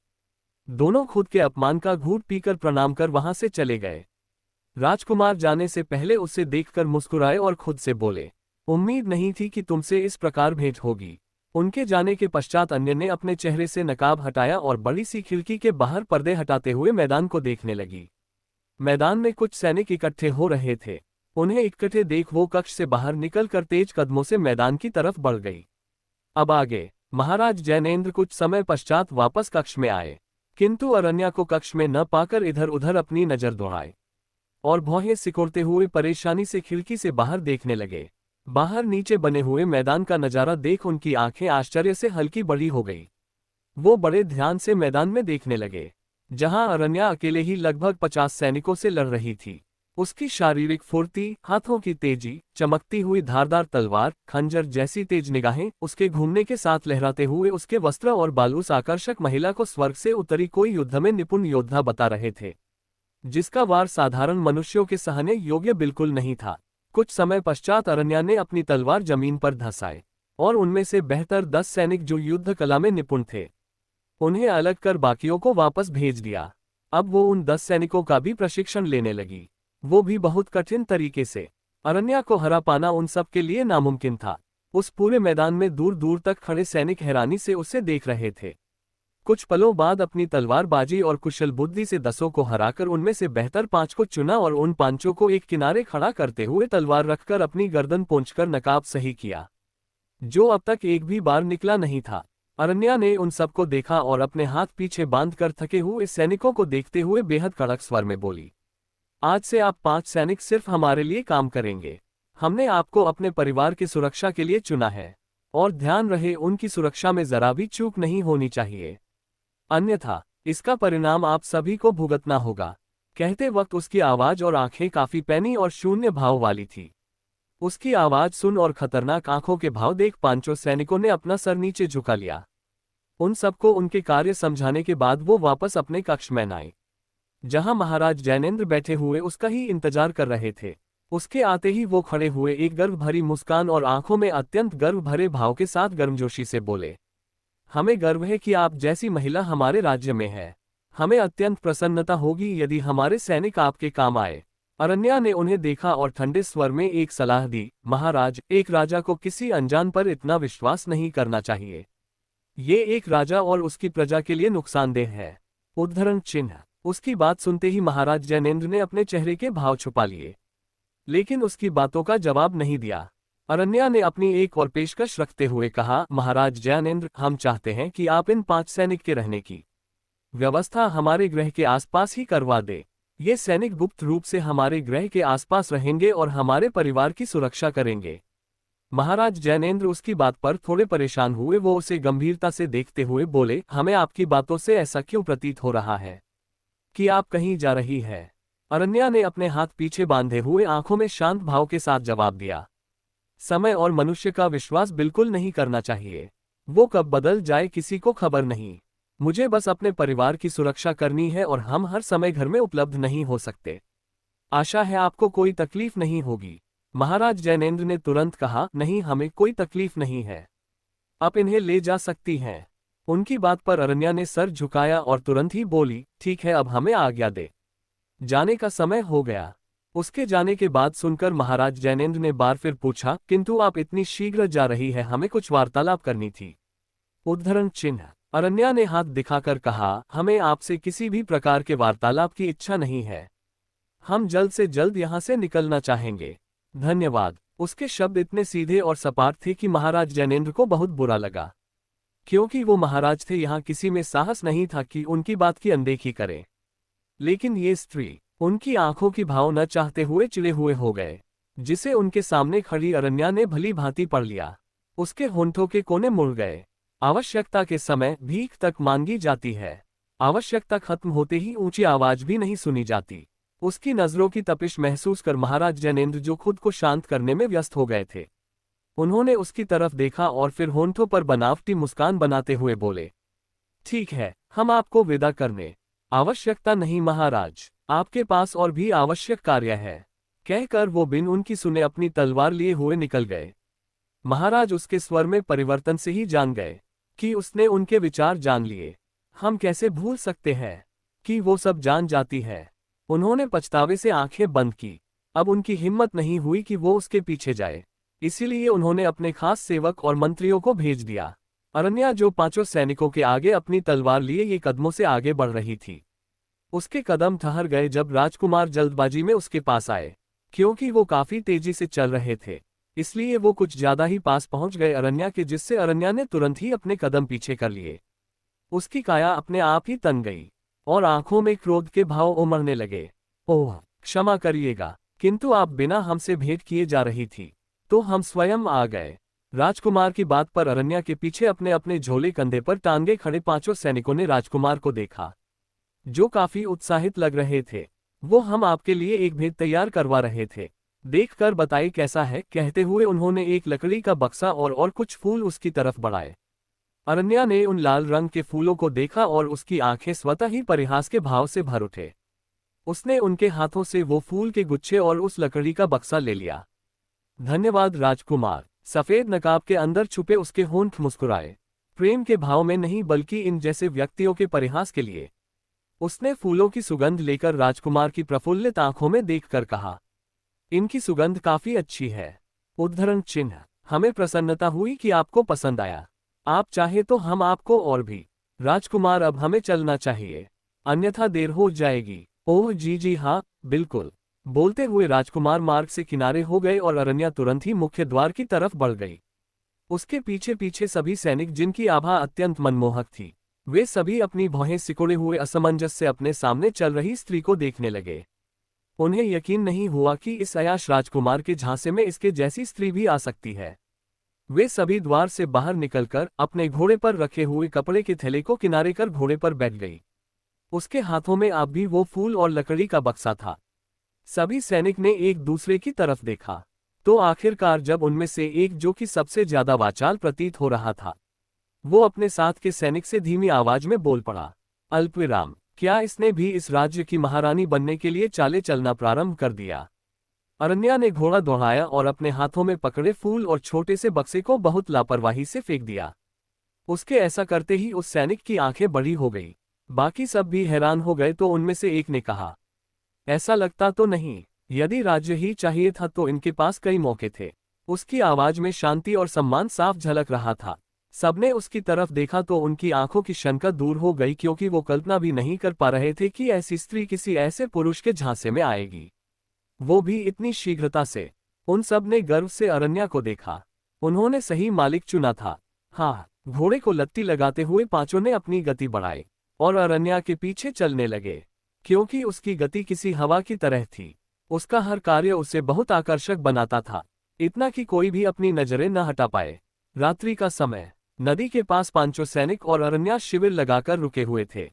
दोनों खुद के अपमान का घूंट पीकर प्रणाम कर वहां से चले गए। राजकुमार जाने से पहले उसे देखकर मुस्कुराए और खुद से बोले, उम्मीद नहीं थी कि तुमसे इस प्रकार भेंट होगी। उनके जाने के पश्चात अन्य ने अपने चेहरे से नकाब हटाया और बड़ी सी खिड़की के बाहर पर्दे हटाते हुए मैदान को देखने लगी। मैदान में कुछ सैनिक इकट्ठे हो रहे थे। उन्हें इकट्ठे देख वो कक्ष से बाहर निकलकर तेज कदमों से मैदान की तरफ बढ़ गई। अब आगे। महाराज जैनेंद्र कुछ समय पश्चात वापस कक्ष में आए, किंतु अरण्या को कक्ष में न पाकर इधर उधर अपनी नजर दौड़ाए और भौहें सिकोड़ते हुए परेशानी से खिड़की से बाहर देखने लगे। बाहर नीचे बने हुए मैदान का नजारा देख उनकी आंखें आश्चर्य से हल्की बड़ी हो गई। वो बड़े ध्यान से मैदान में देखने लगे, जहां अरण्या अकेले ही लगभग 50 सैनिकों से लड़ रही थी। उसकी शारीरिक फुर्ती, हाथों की तेजी, चमकती हुई धारदार तलवार, खंजर जैसी तेज निगाहें, उसके घूमने के साथ लहराते हुए उसके वस्त्र और बाल उस आकर्षक महिला को स्वर्ग से उतरी कोई युद्ध में निपुण योद्धा बता रहे थे, जिसका वार साधारण मनुष्यों के सहने योग्य बिल्कुल नहीं था। कुछ समय पश्चात अरण्या ने अपनी तलवार जमीन पर धंसाए और उनमें से बेहतर 10 सैनिक जो युद्ध कला में निपुण थे, उन्हें अलग कर बाकियों को वापस भेज दिया। अब वो उन 10 सैनिकों का भी प्रशिक्षण लेने लगी, वो भी बहुत कठिन तरीके से। अरण्या को हरा पाना उन सब के लिए नामुमकिन था। उस पूरे मैदान में दूर दूर तक खड़े सैनिक हैरानी से उसे देख रहे थे। कुछ पलों बाद अपनी तलवारबाजी और कुशल बुद्धि से 10 को हराकर उनमें से बेहतर 5 को चुना और उन 5 को एक किनारे खड़ा करते हुए तलवार रखकर अपनी गर्दन पोंछकर नकाब सही किया, जो अब तक एक भी बार निकला नहीं था। अरण्या ने उन सबको देखा और अपने हाथ पीछे बांधकर थके हुए सैनिकों को देखते हुए बेहद कड़क स्वर में बोली, आज से आप 5 सैनिक सिर्फ हमारे लिए काम करेंगे। हमने आपको अपने परिवार की सुरक्षा के लिए चुना है, और ध्यान रहे उनकी सुरक्षा में जरा भी चूक नहीं होनी चाहिए, अन्यथा इसका परिणाम आप सभी को भुगतना होगा। कहते वक्त उसकी आवाज और आंखें काफी पैनी और शून्य भाव वाली थी। उसकी आवाज सुन और खतरनाक आंखों के भाव देख 5 सैनिकों ने अपना सर नीचे झुका लिया। उन सबको उनके कार्य समझाने के बाद वो वापस अपने कक्ष में आए, जहां महाराज जैनेंद्र बैठे हुए उसका ही इंतजार कर रहे थे। उसके आते ही वो खड़े हुए एक गर्व भरी मुस्कान और आंखों में अत्यंत गर्व भरे भाव के साथ गर्मजोशी से बोले, हमें गर्व है कि आप जैसी महिला हमारे राज्य में है। हमें अत्यंत प्रसन्नता होगी यदि हमारे सैनिक आपके काम आए। अरण्या ने उन्हें देखा और ठंडे स्वर में एक सलाह दी, महाराज, एक राजा को किसी अनजान पर इतना विश्वास नहीं करना चाहिए। ये एक राजा और उसकी प्रजा के लिए नुकसानदेह है। उद्धरण चिन्ह। उसकी बात सुनते ही महाराज जैनेंद्र ने अपने चेहरे के भाव छुपा लिए, लेकिन उसकी बातों का जवाब नहीं दिया। अरण्या ने अपनी एक और पेशकश रखते हुए कहा, महाराज जैनेंद्र, हम चाहते हैं कि आप इन 5 सैनिक के रहने की व्यवस्था हमारे ग्रह के आसपास ही करवा दे। ये सैनिक गुप्त रूप से हमारे ग्रह के आसपास रहेंगे और हमारे परिवार की सुरक्षा करेंगे। महाराज जैनेंद्र उसकी बात पर थोड़े परेशान हुए। वो उसे गंभीरता से देखते हुए बोले, हमें आपकी बातों से ऐसा क्यों प्रतीत हो रहा है कि आप कहीं जा रही है? अरण्या ने अपने हाथ पीछे बांधे हुए आंखों में शांत भाव के साथ जवाब दिया, समय और मनुष्य का विश्वास बिल्कुल नहीं करना चाहिए। वो कब बदल जाए किसी को खबर नहीं। मुझे बस अपने परिवार की सुरक्षा करनी है और हम हर समय घर में उपलब्ध नहीं हो सकते। आशा है आपको कोई तकलीफ नहीं होगी। महाराज जैनेंद्र ने तुरंत कहा, नहीं, हमें कोई तकलीफ नहीं है, आप इन्हें ले जा सकती हैं। उनकी बात पर अरण्या ने सर झुकाया और तुरंत ही बोली, ठीक है, अब हमें आज्ञा दे, जाने का समय हो गया। उसके जाने के बाद सुनकर महाराज जैनेंद्र ने बार फिर पूछा, किंतु आप इतनी शीघ्र जा रही है, हमें कुछ वार्तालाप करनी थी। उद्धरण चिन्ह। अरण्या ने हाथ दिखाकर कहा, हमें आपसे किसी भी प्रकार के वार्तालाप की इच्छा नहीं है, हम जल्द से जल्द यहाँ से निकलना चाहेंगे। धन्यवाद। उसके शब्द इतने सीधे और सपाट थे कि महाराज जैनेंद्र को बहुत बुरा लगा। क्योंकि वो महाराज थे, यहाँ किसी में साहस नहीं था कि उनकी बात की अनदेखी करे। लेकिन ये स्त्री, उनकी आंखों की भाव न चाहते हुए चिड़े हुए हो गए, जिसे उनके सामने खड़ी अरण्या ने भली भांति पढ़ लिया। उसके होंठों के कोने मुड़ गए। आवश्यकता के समय भीख तक मांगी जाती है, आवश्यकता खत्म होते ही ऊंची आवाज भी नहीं सुनी जाती। उसकी नजरों की तपिश महसूस कर महाराज जैनेंद्र, जो खुद को शांत करने में व्यस्त हो गए थे, उन्होंने उसकी तरफ देखा और फिर होंठों पर बनावटी मुस्कान बनाते हुए बोले, ठीक है, हम आपको विदा करने। आवश्यकता नहीं महाराज, आपके पास और भी आवश्यक कार्य है। कहकर वो बिन उनकी सुने अपनी तलवार लिए हुए निकल गए। महाराज उसके स्वर में परिवर्तन से ही जान गए कि उसने उनके विचार जान लिए। हम कैसे भूल सकते हैं कि वो सब जान जाती है। उन्होंने पछतावे से आंखें बंद की। अब उनकी हिम्मत नहीं हुई कि वो उसके पीछे जाए, इसीलिए उन्होंने अपने खास सेवक और मंत्रियों को भेज दिया। अरण्या, जो 5 सैनिकों के आगे अपनी तलवार लिए ये कदमों से आगे बढ़ रही थी, उसके कदम ठहर गए जब राजकुमार जल्दबाजी में उसके पास आए। क्योंकि वो काफी तेजी से चल रहे थे, इसलिए वो कुछ ज्यादा ही पास पहुंच गए अरण्या के, जिससे अरण्या ने तुरंत ही अपने कदम पीछे कर लिए। उसकी काया अपने आप ही तन गई और आंखों में क्रोध के भाव उमड़ने लगे। ओह, क्षमा करिएगा, किंतु आप बिना हमसे भेंट किए जा रही थी, तो हम स्वयं आ गए। राजकुमार की बात पर अरण्या के पीछे अपने अपने झोले कंधे पर टांगे खड़े 5 सैनिकों ने राजकुमार को देखा, जो काफी उत्साहित लग रहे थे। वो हम आपके लिए एक भेंट तैयार करवा रहे थे, देखकर बताइए कैसा है। कहते हुए उन्होंने एक लकड़ी का बक्सा और कुछ फूल उसकी तरफ बढ़ाए। अरण्या ने उन लाल रंग के फूलों को देखा और उसकी आंखें स्वतः ही परिहास के भाव से भर उठे। उसने उनके हाथों से वो फूल के गुच्छे और उस लकड़ी का बक्सा ले लिया। धन्यवाद राजकुमार। सफेद नकाब के अंदर छुपे उसके होंठ मुस्कुराए, प्रेम के भाव में नहीं बल्कि इन जैसे व्यक्तियों के परिहास के लिए। उसने फूलों की सुगंध लेकर राजकुमार की प्रफुल्लित आंखों में देखकर कहा, इनकी सुगंध काफी अच्छी है। उद्धरण चिन्ह। हमें प्रसन्नता हुई कि आपको पसंद आया। आप चाहे तो हम आपको और भी। राजकुमार, अब हमें चलना चाहिए, अन्यथा देर हो जाएगी। ओह जी हाँ, बिल्कुल। बोलते हुए राजकुमार मार्ग से किनारे हो गए और अरण्या तुरंत ही मुख्य द्वार की तरफ बढ़ गई। उसके पीछे पीछे सभी सैनिक, जिनकी आभा अत्यंत मनमोहक थी, वे सभी अपनी भौहें सिकोड़े हुए असमंजस से अपने सामने चल रही स्त्री को देखने लगे। उन्हें यकीन नहीं हुआ कि इस अयाश राजकुमार के झांसे में इसके जैसी स्त्री भी आ सकती है। वे सभी द्वार से बाहर निकलकर अपने घोड़े पर रखे हुए कपड़े के थैले को किनारे कर घोड़े पर बैठ गई। उसके हाथों में अब भी वो फूल और लकड़ी का बक्सा था। सभी सैनिक ने एक दूसरे की तरफ देखा, तो आखिरकार जब उनमें से एक, जो कि सबसे ज्यादा वाचाल प्रतीत हो रहा था, वो अपने साथ के सैनिक से धीमी आवाज में बोल पड़ा, अल्पविराम, क्या इसने भी इस राज्य की महारानी बनने के लिए चाले चलना प्रारंभ कर दिया? अरण्या ने घोड़ा दौड़ाया और अपने हाथों में पकड़े फूल और छोटे से बक्से को बहुत लापरवाही से फेंक दिया। उसके ऐसा करते ही उस सैनिक की आंखें बड़ी हो गई। बाकी सब भी हैरान हो गए तो उनमें से एक ने कहा, ऐसा लगता तो नहीं, यदि राज्य ही चाहिए था तो इनके पास कई मौके थे। उसकी आवाज में शांति और सम्मान साफ झलक रहा था। सबने उसकी तरफ देखा तो उनकी आंखों की शंका दूर हो गई, क्योंकि वो कल्पना भी नहीं कर पा रहे थे कि ऐसी स्त्री किसी ऐसे पुरुष के झांसे में आएगी, वो भी इतनी शीघ्रता से। उन सब ने गर्व से अरण्या को देखा। उन्होंने सही मालिक चुना था। हाँ, घोड़े को लत्ती लगाते हुए पांचों ने अपनी गति बढ़ाई और अरण्या के पीछे चलने लगे, क्योंकि उसकी गति किसी हवा की तरह थी। उसका हर कार्य उसे बहुत आकर्षक बनाता था, इतना कि कोई भी अपनी नजरें न हटा पाए। रात्रि का समय, नदी के पास पांचों सैनिक और अरण्या शिविर लगाकर रुके हुए थे।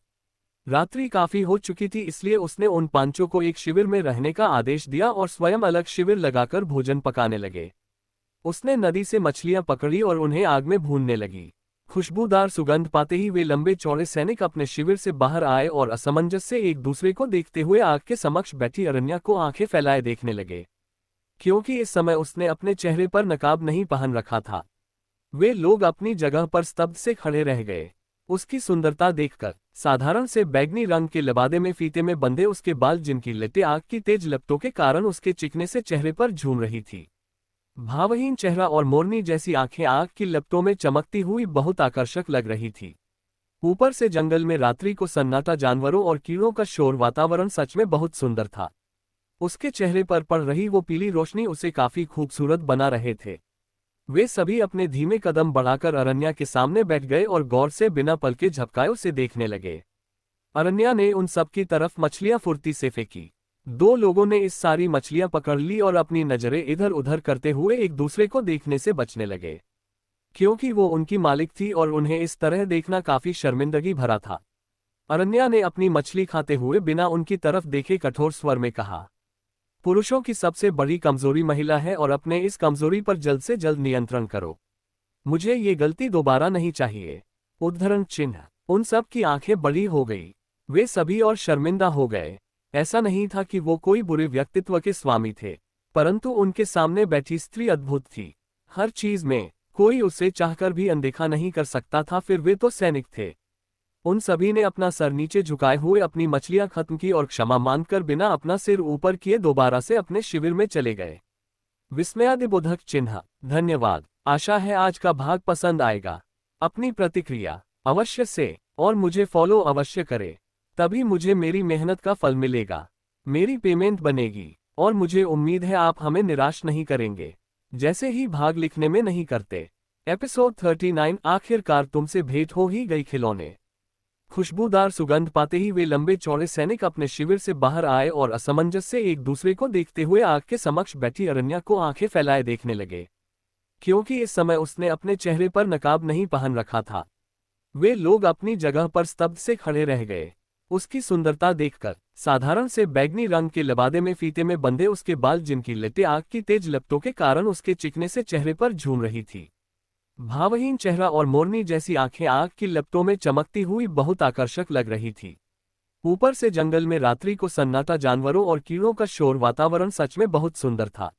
रात्रि काफी हो चुकी थी, इसलिए उसने उन पांचों को एक शिविर में रहने का आदेश दिया और स्वयं अलग शिविर लगाकर भोजन पकाने लगे। उसने नदी से मछलियां पकड़ी और उन्हें आग में भूनने लगी। खुशबूदार सुगंध पाते ही वे लंबे चौड़े सैनिक अपने शिविर से बाहर आए और असमंजस से एक दूसरे को देखते हुए आग के समक्ष बैठी अरण्या को आंखें फैलाए देखने लगे, क्योंकि इस समय उसने अपने चेहरे पर नकाब नहीं पहन रखा था। वे लोग अपनी जगह पर स्तब्ध से खड़े रह गए। उसकी सुंदरता देखकर, साधारण से बैगनी रंग के लबादे में फीते में बंधे उसके बाल, जिनकी लटें आग की तेज लपटों के कारण उसके चिकने से चेहरे पर झूम रही थी। भावहीन चेहरा और मोरनी जैसी आंखें आग की लपटों में चमकती हुई बहुत आकर्षक लग रही थी। ऊपर से जंगल में रात्रि को सन्नाटा, जानवरों और कीड़ों का शोर, वातावरण सच में बहुत सुंदर था। उसके चेहरे पर पड़ रही वो पीली रोशनी उसे काफी खूबसूरत बना रहे थे। वे सभी अपने धीमे कदम बढ़ाकर अरण्या के सामने बैठ गए और गौर से बिना पलके झपकाए उसे देखने लगे। अरण्या ने उन सब की तरफ मछलियां फुर्ती से फेंकी। दो लोगों ने इस सारी मछलियां पकड़ ली और अपनी नजरें इधर उधर करते हुए एक दूसरे को देखने से बचने लगे, क्योंकि वो उनकी मालिक थी और उन्हें इस तरह देखना काफी शर्मिंदगी भरा था। अरण्या ने अपनी मछली खाते हुए बिना उनकी तरफ देखे कठोर स्वर में कहा, पुरुषों की सबसे बड़ी कमजोरी महिला है और अपने इस कमजोरी पर जल्द से जल्द नियंत्रण करो। मुझे ये गलती दोबारा नहीं चाहिए। उद्धरण चिन्ह। उन सब की आंखें बड़ी हो गई। वे सभी और शर्मिंदा हो गए। ऐसा नहीं था कि वो कोई बुरे व्यक्तित्व के स्वामी थे, परंतु उनके सामने बैठी स्त्री अद्भुत थी। हर चीज में कोई उसे चाहकर भी अनदेखा नहीं कर सकता था। फिर वे तो सैनिक थे। उन सभी ने अपना सर नीचे झुकाए हुए अपनी मछलियां खत्म की और क्षमा मांगकर बिना अपना सिर ऊपर किए दोबारा से अपने शिविर में चले गए। विस्मयादिबोधक चिन्ह। धन्यवाद। आशा है आज का भाग पसंद आएगा। अपनी प्रतिक्रिया अवश्य से और मुझे फॉलो अवश्य करें, तभी मुझे मेरी मेहनत का फल मिलेगा, मेरी पेमेंट बनेगी और मुझे उम्मीद है आप हमें निराश नहीं करेंगे, जैसे ही भाग लिखने में नहीं करते। एपिसोड 39। आखिरकार तुमसे भेंट हो ही गई खिलौने। खुशबूदार सुगंध पाते ही वे लंबे चौड़े सैनिक अपने शिविर से बाहर आए और असमंजस से एक दूसरे को देखते हुए आग के समक्ष बैठी अरण्या को आंखें फैलाए देखने लगे, क्योंकि इस समय उसने अपने चेहरे पर नकाब नहीं पहन रखा था। वे लोग अपनी जगह पर स्तब्ध से खड़े रह गए। उसकी सुंदरता देखकर, साधारण से बैगनी रंग के लबादे में फीते में बंधे उसके बाल, जिनकी लटें आग की तेज लपटों के कारण उसके चिकने से चेहरे पर झूम रही थी। भावहीन चेहरा और मोरनी जैसी आंखें आग की लपटों में चमकती हुई बहुत आकर्षक लग रही थी। ऊपर से जंगल में रात्रि को सन्नाटा, जानवरों और कीड़ों का शोर, वातावरण सच में बहुत सुंदर था।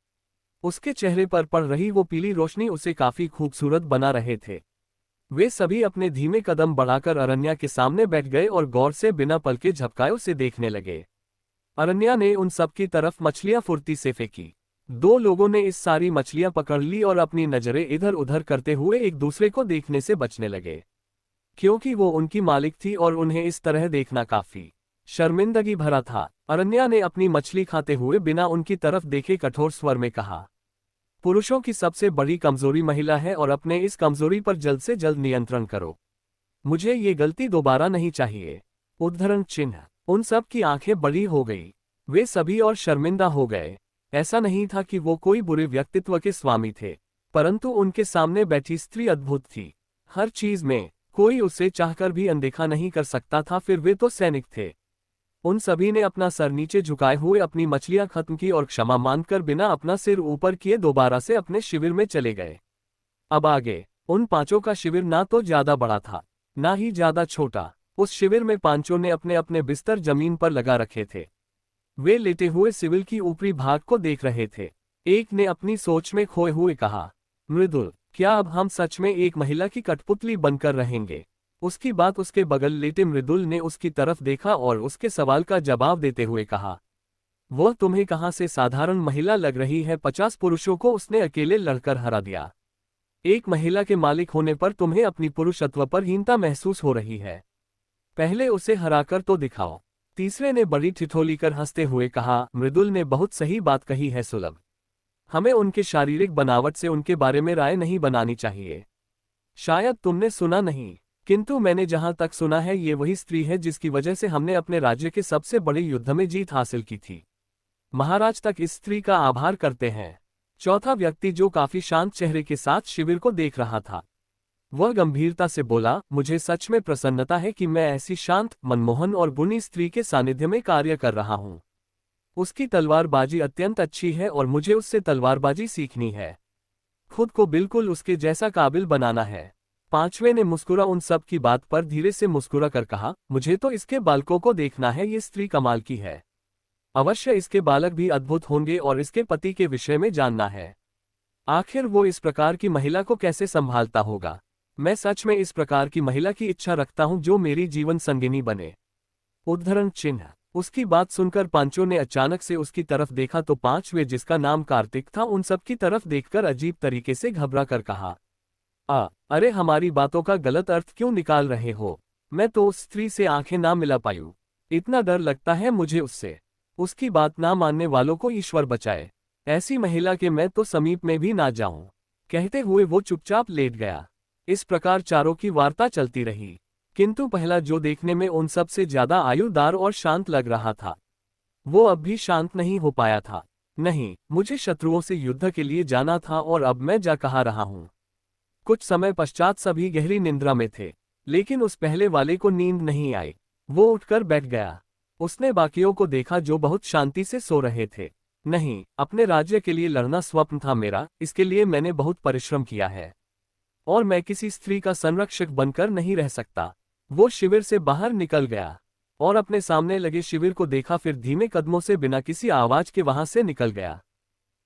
उसके चेहरे पर पड़ रही वो पीली रोशनी उसे काफी खूबसूरत बना रहे थे। वे सभी अपने धीमे कदम बढ़ाकर अरण्या के सामने बैठ गए और गौर से बिना पलके झपकाए उसे देखने लगे। अरण्या ने उन सब की तरफ मछलियां फुर्ती से फेंकी। दो लोगों ने इस सारी मछलियां पकड़ ली और अपनी नजरें इधर उधर करते हुए एक दूसरे को देखने से बचने लगे, क्योंकि वो उनकी मालिक थी और उन्हें इस तरह देखना काफी शर्मिंदगी भरा था। अरण्या ने अपनी मछली खाते हुए बिना उनकी तरफ देखे कठोर स्वर में कहा, पुरुषों की सबसे बड़ी कमजोरी महिला है और अपने इस कमजोरी पर जल्द से जल्द नियंत्रण करो। मुझे ये गलती दोबारा नहीं चाहिए। उद्धरण चिन्ह। उन सब की आंखें बड़ी हो गई। वे सभी और शर्मिंदा हो गए। ऐसा नहीं था कि वो कोई बुरे व्यक्तित्व के स्वामी थे, परंतु उनके सामने बैठी स्त्री अद्भुत थी। हर चीज में कोई उसे चाहकर भी अनदेखा नहीं कर सकता था। फिर वे तो सैनिक थे। उन सभी ने अपना सर नीचे झुकाए हुए अपनी मछलियां खत्म की और क्षमा मांगकर बिना अपना सिर ऊपर किए दोबारा से अपने शिविर में चले गए। अब आगे उन पांचों का शिविर ना तो ज्यादा बड़ा था, ना ही ज्यादा छोटा। उस शिविर में पांचों ने अपने अपने बिस्तर जमीन पर लगा रखे थे। वे लेटे हुए शिविर की ऊपरी भाग को देख रहे थे। एक ने अपनी सोच में खोए हुए कहा, मृदुल, क्या अब हम सच में एक महिला की कठपुतली बनकर रहेंगे? उसकी बात उसके बगल लेटे मृदुल ने उसकी तरफ देखा और उसके सवाल का जवाब देते हुए कहा, वह तुम्हें कहाँ से साधारण महिला लग रही है? 50 पुरुषों को उसने अकेले लड़कर हरा दिया। एक महिला के मालिक होने पर तुम्हें अपनी पुरुषत्व पर हीनता महसूस हो रही है। पहले उसे हराकर तो दिखाओ। तीसरे ने बड़ी ठिठोली कर हंसते हुए कहा, मृदुल ने बहुत सही बात कही है सुलभ। हमें उनके शारीरिक बनावट से उनके बारे में राय नहीं बनानी चाहिए। शायद तुमने सुना नहीं, किंतु मैंने जहां तक सुना है ये वही स्त्री है जिसकी वजह से हमने अपने राज्य के सबसे बड़े युद्ध में जीत हासिल की थी। महाराज तक इस स्त्री का आभार करते हैं। चौथा व्यक्ति, जो काफी शांत चेहरे के साथ शिविर को देख रहा था, वह गंभीरता से बोला, मुझे सच में प्रसन्नता है कि मैं ऐसी शांत, मनमोहन और गुणी स्त्री के सानिध्य में कार्य कर रहा हूं। उसकी तलवारबाजी अत्यंत अच्छी है और मुझे उससे तलवारबाजी सीखनी है। खुद को बिल्कुल उसके जैसा काबिल बनाना है। पांचवें ने मुस्कुरा उन सब की बात पर धीरे से मुस्कुरा कर कहा, मुझे तो इसके बालकों को देखना है, ये स्त्री कमाल की है। अवश्य इसके बालक भी अद्भुत होंगे और इसके पति के विषय में जानना है। आखिर वो इस प्रकार की महिला को कैसे संभालता होगा। मैं सच में इस प्रकार की महिला की इच्छा रखता हूं जो मेरी जीवन संगिनी बने। उद्धरण चिन्ह। उसकी बात सुनकर पांचों ने अचानक से उसकी तरफ देखा तो पांचवें, जिसका नाम कार्तिक था, उन सब की तरफ देखकर अजीब तरीके से घबरा कर कहा, अरे हमारी बातों का गलत अर्थ क्यों निकाल रहे हो? मैं तो उस स्त्री से आंखें ना मिला पायूं। इतना डर लगता है मुझे उससे। उसकी बात ना मानने वालों को ईश्वर बचाए। ऐसी महिला के मैं तो समीप में भी ना जाऊं। कहते हुए वो चुपचाप लेट गया। इस प्रकार चारों की वार्ता चलती रही, किंतु पहला, जो देखने में उन सब से ज्यादा आयुदार और शांत लग रहा था, वो अब भी शांत नहीं हो पाया था। नहीं, मुझे शत्रुओं से युद्ध के लिए जाना था और अब मैं जा कहाँ रहा हूं। कुछ समय पश्चात सभी गहरी निंद्रा में थे, लेकिन उस पहले वाले को नींद नहीं आई। वो उठकर बैठ गया। उसने बाकियों को देखा जो बहुत शांति से सो रहे थे। नहीं, अपने राज्य के लिए लड़ना स्वप्न था मेरा, इसके लिए मैंने बहुत परिश्रम किया है और मैं किसी स्त्री का संरक्षक बनकर नहीं रह सकता। वो शिविर से बाहर निकल गया और अपने सामने लगे शिविर को देखा, फिर धीमे कदमों से बिना किसी आवाज के वहां से निकल गया।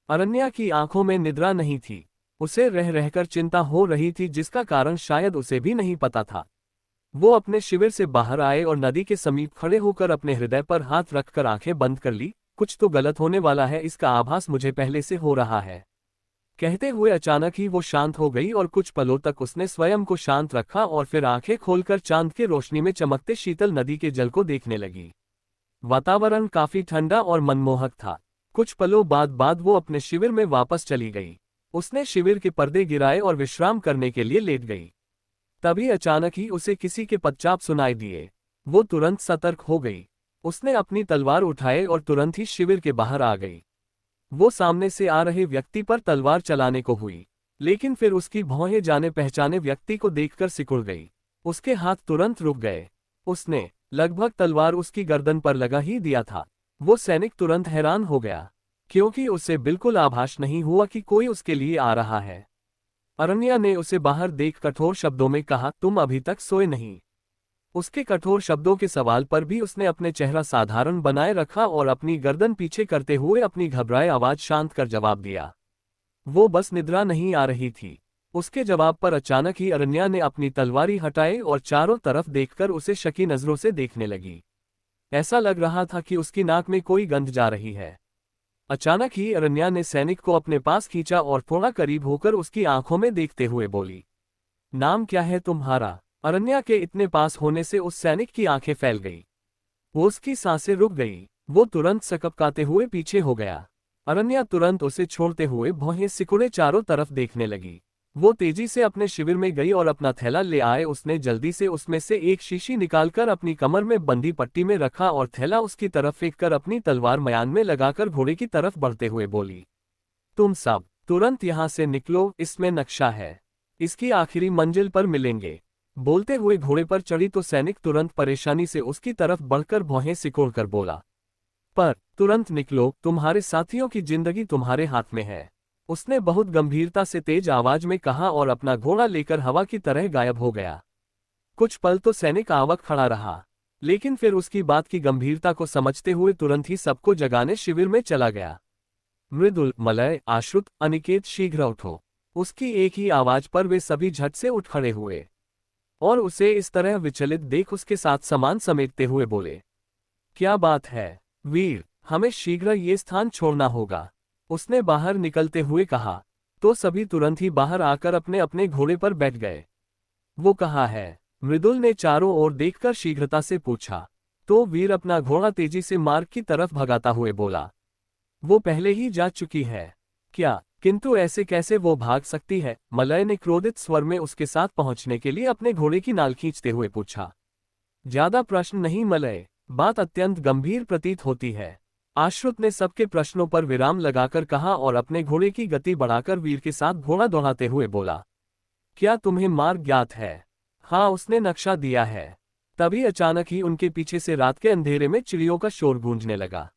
अरण्या की आंखों में निद्रा नहीं थी। उसे रह रहकर चिंता हो रही थी, जिसका कारण शायद उसे भी नहीं पता था। वो अपने शिविर से बाहर आए और नदी के समीप खड़े होकर अपने हृदय पर हाथ रखकर आंखें बंद कर ली। कुछ तो गलत होने वाला है, इसका आभास मुझे पहले से हो रहा है। कहते हुए अचानक ही वो शांत हो गई और कुछ पलों तक उसने स्वयं को शांत रखा और फिर आंखें खोलकर चांद की रोशनी में चमकते शीतल नदी के जल को देखने लगी। वातावरण काफी ठंडा और मनमोहक था। कुछ पलों बाद वो अपने शिविर में वापस चली गई। उसने शिविर के पर्दे गिराए और विश्राम करने के लिए लेट गई। तभी अचानक ही उसे किसी के पदचाप सुनाई दिए। वो तुरंत सतर्क हो गई। उसने अपनी तलवार उठाए और तुरंत ही शिविर के बाहर आ गई। वो सामने से आ रहे व्यक्ति पर तलवार चलाने को हुई, लेकिन फिर उसकी भौहें जाने पहचाने व्यक्ति को देखकर सिकुड़ गई। उसके हाथ तुरंत रुक गए। उसने लगभग तलवार उसकी गर्दन पर लगा ही दिया था। वो सैनिक तुरंत हैरान हो गया, क्योंकि उसे बिल्कुल आभास नहीं हुआ कि कोई उसके लिए आ रहा है। अरण्या ने उसे बाहर देख कठोर शब्दों में कहा, तुम अभी तक सोए नहीं? उसके कठोर शब्दों के सवाल पर भी उसने अपने चेहरा साधारण बनाए रखा और अपनी गर्दन पीछे करते हुए अपनी घबराए आवाज शांत कर जवाब दिया। वो बस निद्रा नहीं आ रही थी। उसके जवाब पर अचानक ही अरण्या ने अपनी तलवारी हटाई और चारों तरफ देखकर उसे शकी नजरों से देखने लगी। ऐसा लग रहा था कि उसकी नाक में कोई गंध जा रही है। अचानक ही अरण्या ने सैनिक को अपने पास खींचा और थोड़ा करीब होकर उसकी आंखों में देखते हुए बोली, नाम क्या है तुम्हारा? अरण्या के इतने पास होने से उस सैनिक की आंखें फैल गई। वो उसकी सांसें रुक गई। वो तुरंत सकपकाते हुए पीछे हो गया। अरण्या तुरंत उसे छोड़ते हुए भौहें सिकुड़े चारों तरफ देखने लगी। वो तेजी से अपने शिविर में गई और अपना थैला ले आए। उसने जल्दी से उसमें से एक शीशी निकालकर अपनी कमर में बंदी पट्टी में रखा और थैला उसकी तरफ फेंककर अपनी तलवार म्यान में लगाकर घोड़े की तरफ बढ़ते हुए बोली, तुम सब तुरंत यहां से निकलो, इसमें नक्शा है, इसकी आखिरी मंजिल पर मिलेंगे। बोलते हुए घोड़े पर चढ़ी तो सैनिक तुरंत परेशानी से उसकी तरफ बढ़कर भौहें सिकोड़कर बोला, पर तुरंत निकलो, तुम्हारे साथियों की जिंदगी तुम्हारे हाथ में है। उसने बहुत गंभीरता से तेज आवाज में कहा और अपना घोड़ा लेकर हवा की तरह गायब हो गया। कुछ पल तो सैनिक आवक खड़ा रहा, लेकिन फिर उसकी बात की गंभीरता को समझते हुए तुरंत ही सबको जगाने शिविर में चला गया। मृदुल, मलय, आश्रुत, अनिकेत, शीघ्र उठो। उसकी एक ही आवाज पर वे सभी झट से उठ खड़े हुए और उसे इस तरह विचलित देख उसके साथ सामान समेटते हुए बोले, क्या बात है वीर, हमें शीघ्र ये स्थान छोड़ना होगा। उसने बाहर निकलते हुए कहा। तो सभी तुरंत ही बाहर आकर अपने अपने घोड़े पर बैठ गए। वो कहाँ है? मृदुल ने चारों ओर देखकर शीघ्रता से पूछा। तो वीर अपना घोड़ा तेजी से मार्ग की तरफ भगाता हुए बोला, वो पहले ही जा चुकी है। क्या? किंतु ऐसे कैसे वो भाग सकती है? मलय ने क्रोधित स्वर में उसके साथ पहुंचने के लिए अपने घोड़े की नाल खींचते हुए पूछा। ज्यादा प्रश्न नहीं मलय, बात अत्यंत गंभीर प्रतीत होती है। आश्रुत ने सबके प्रश्नों पर विराम लगाकर कहा और अपने घोड़े की गति बढ़ाकर वीर के साथ घोड़ा दौड़ाते हुए बोला, क्या तुम्हें मार्ग ज्ञात है? हाँ, उसने नक्शा दिया है। तभी अचानक ही उनके पीछे से रात के अंधेरे में चिड़ियों का शोर गूंजने लगा।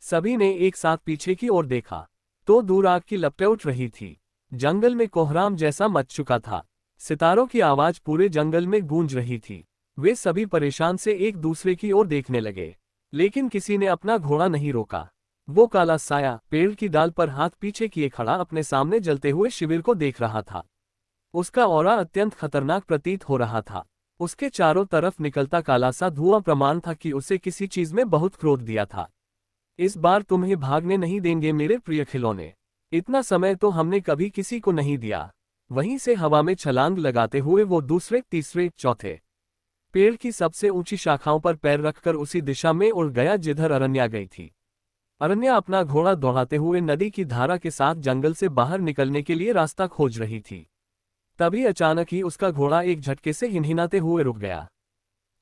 सभी ने एक साथ पीछे की ओर देखा तो दूर आग की लपटें उठ रही थी। जंगल में कोहराम जैसा मच चुका था। सितारों की आवाज पूरे जंगल में गूंज रही थी। वे सभी परेशान से एक दूसरे की ओर देखने लगे, लेकिन किसी ने अपना घोड़ा नहीं रोका। वो काला साया पेड़ की डाल पर हाथ पीछे किए खड़ा अपने सामने जलते हुए शिविर को देख रहा था। उसका ऑरा अत्यंत खतरनाक प्रतीत हो रहा था। उसके चारों तरफ निकलता काला सा धुआं प्रमाण था कि उसे किसी चीज में बहुत क्रोध दिया था। इस बार तुम्हें भागने नहीं देंगे मेरे प्रिय खिलौने। इतना समय तो हमने कभी किसी को नहीं दिया। वहीं से हवा में छलांग लगाते हुए वो दूसरे, तीसरे, चौथे पेड़ की सबसे ऊंची शाखाओं पर पैर रखकर उसी दिशा में उड़ गया जिधर अरण्या गई थी। अरण्या अपना घोड़ा दौड़ाते हुए नदी की धारा के साथ जंगल से बाहर निकलने के लिए रास्ता खोज रही थी। तभी अचानक ही उसका घोड़ा एक झटके से हिनहिनाते हुए रुक गया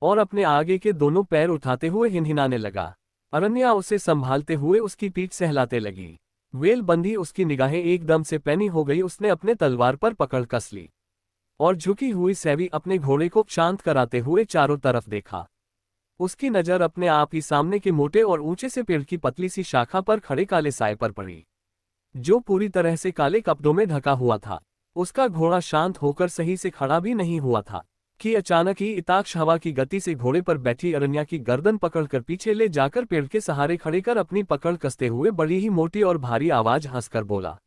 और अपने आगे के दोनों पैर उठाते हुए हिनहिनाने लगा। अरण्या उसे संभालते हुए उसकी पीठ सहलाते लगी। वेलबंदी उसकी निगाहें एकदम से पैनी हो गई। उसने अपने तलवार पर पकड़ कस ली और झुकी हुई सैवी अपने घोड़े को शांत कराते हुए चारों तरफ देखा। उसकी नजर अपने आप ही सामने के मोटे और ऊंचे से पेड़ की पतली सी शाखा पर खड़े काले साए पर पड़ी, जो पूरी तरह से काले कपड़ों में ढका हुआ था। उसका घोड़ा शांत होकर सही से खड़ा भी नहीं हुआ था कि अचानक ही इताक्ष हवा की गति से घोड़े पर बैठी अरण्या की गर्दन पकड़कर पीछे ले जाकर पेड़ के सहारे खड़े कर अपनी पकड़ कसते हुए बड़ी ही मोटी और भारी आवाज हंसकर बोला,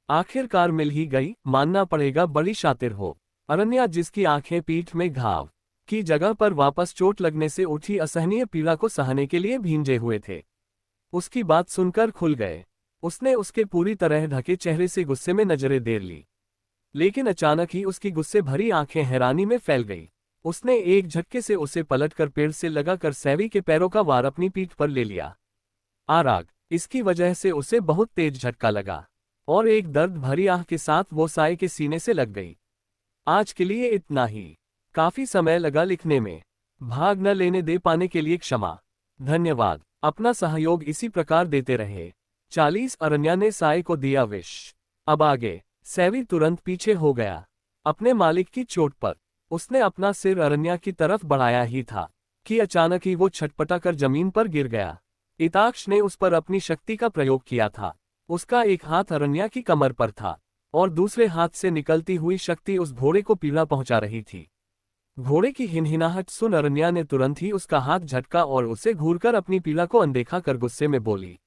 आखिरकार मिल ही गई, मानना पड़ेगा बड़ी शातिर हो। अरण्या, जिसकी आंखें पीठ में घाव की जगह पर वापस चोट लगने से उठी असहनीय पीड़ा को सहने के लिए भींजे हुए थे, उसकी बात सुनकर खुल गए। उसने उसके पूरी तरह ढके चेहरे से गुस्से में नजरें देर ली, लेकिन अचानक ही उसकी गुस्से भरी आंखें हैरानी में फैल गई। उसने एक झटके से उसे पलटकर पेड़ से लगाकर सैवी के पैरों का वार अपनी पीठ पर ले लिया। आराग, इसकी वजह से उसे बहुत तेज झटका लगा और एक दर्द भरी आह के साथ वो साए के सीने से लग गई। आज के लिए इतना ही। काफी समय लगा लिखने में। भाग न लेने दे पाने के लिए क्षमा। धन्यवाद। अपना सहयोग इसी प्रकार देते रहे। 40 अरण्या ने साए को दिया विष। अब आगे। सैवी तुरंत पीछे हो गया अपने मालिक की चोट पर। उसने अपना सिर अरण्या की तरफ बढ़ाया ही था कि अचानक ही वो छटपटा कर जमीन पर गिर गया। इताक्ष ने उस पर अपनी शक्ति का प्रयोग किया था। उसका एक हाथ अरण्या की कमर पर था और दूसरे हाथ से निकलती हुई शक्ति उस घोड़े को पीड़ा पहुंचा रही थी। घोड़े की हिनहिनाहट सुन अरण्या ने तुरंत ही उसका हाथ झटका और उसे घूरकर अपनी पीड़ा को अनदेखा कर गुस्से में बोली,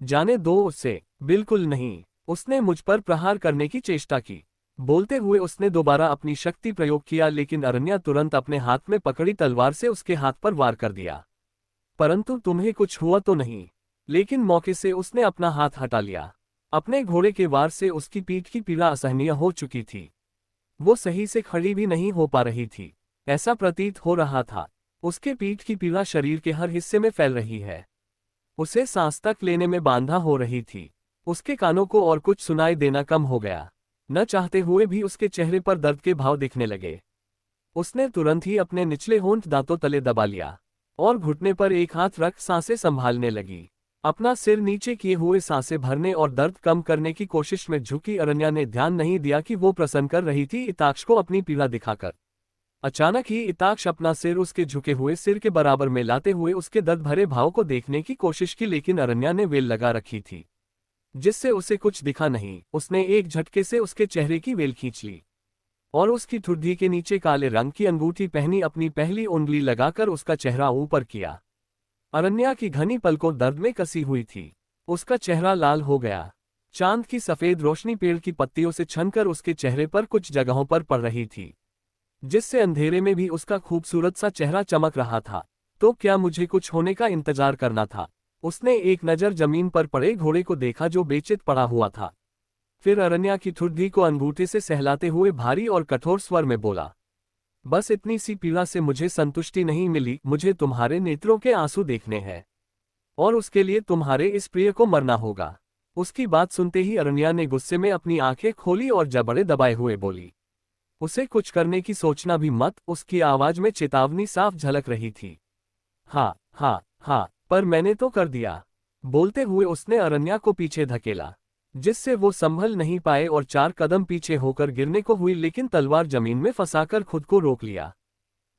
जाने दो उसे। बिल्कुल नहीं। उसने मुझ पर प्रहार करने की चेष्टा की। बोलते हुए उसने दोबारा अपनी शक्ति प्रयोग किया, लेकिन अरण्या तुरंत अपने हाथ में पकड़ी तलवार से उसके हाथ पर वार कर दिया। परंतु तुम्हें कुछ हुआ तो नहीं? लेकिन मौके से उसने अपना हाथ हटा लिया। अपने घोड़े के वार से उसकी पीठ की पीड़ा असहनीय हो चुकी थी। वो सही से खड़ी भी नहीं हो पा रही थी। ऐसा प्रतीत हो रहा था उसके पीठ की पीड़ा शरीर के हर हिस्से में फैल रही है। उसे सांस तक लेने में बाधा हो रही थी। उसके कानों को और कुछ सुनाई देना कम हो गया। न चाहते हुए भी उसके चेहरे पर दर्द के भाव दिखने लगे। उसने तुरंत ही अपने निचले होंठ दांतों तले दबा लिया और घुटने पर एक हाथ रख सांसें संभालने लगी। अपना सिर नीचे किए हुए सांसें भरने और दर्द कम करने की कोशिश में झुकी अरण्या ने ध्यान नहीं दिया कि वो प्रसन्न कर रही थी इताक्ष को अपनी पीड़ा दिखाकर। अचानक ही इताक्ष अपना सिर उसके झुके हुए सिर के बराबर में लाते हुए उसके दर्द भरे भाव को देखने की कोशिश की, लेकिन अरण्या ने वेल लगा रखी थी जिससे उसे कुछ दिखा नहीं। उसने एक झटके से उसके चेहरे की वेल खींच ली और उसकी ठुड्डी के नीचे काले रंग की अंगूठी पहनी अपनी पहली उंगली लगाकर उसका चेहरा ऊपर किया। अरण्या की घनी पलकों दर्द में कसी हुई थी। उसका चेहरा लाल हो गया। चांद की सफेद रोशनी पेड़ की पत्तियों से छनकर उसके चेहरे पर कुछ जगहों पर पड़ रही थी। जिससे अंधेरे में भी उसका खूबसूरत सा चेहरा चमक रहा था। तो क्या मुझे कुछ होने का इंतजार करना था? उसने एक नज़र जमीन पर पड़े घोड़े को देखा जो बेचित पड़ा हुआ था। फिर अरण्या की ठुड्डी को अंगूठे से सहलाते हुए भारी और कठोर स्वर में बोला, बस इतनी सी पीड़ा से मुझे संतुष्टि नहीं मिली, मुझे तुम्हारे नेत्रों के आंसू देखने हैं और उसके लिए तुम्हारे इस प्रिय को मरना होगा। उसकी बात सुनते ही अरण्या ने गुस्से में अपनी आंखें खोली और जबड़े दबाए हुए बोली, उसे कुछ करने की सोचना भी मत। उसकी आवाज में चेतावनी साफ झलक रही थी। हाँ हाँ हाँ, पर मैंने तो कर दिया। बोलते हुए उसने अरण्या को पीछे धकेला, जिससे वो संभल नहीं पाए और 4 कदम पीछे होकर गिरने को हुई, लेकिन तलवार जमीन में फंसाकर खुद को रोक लिया।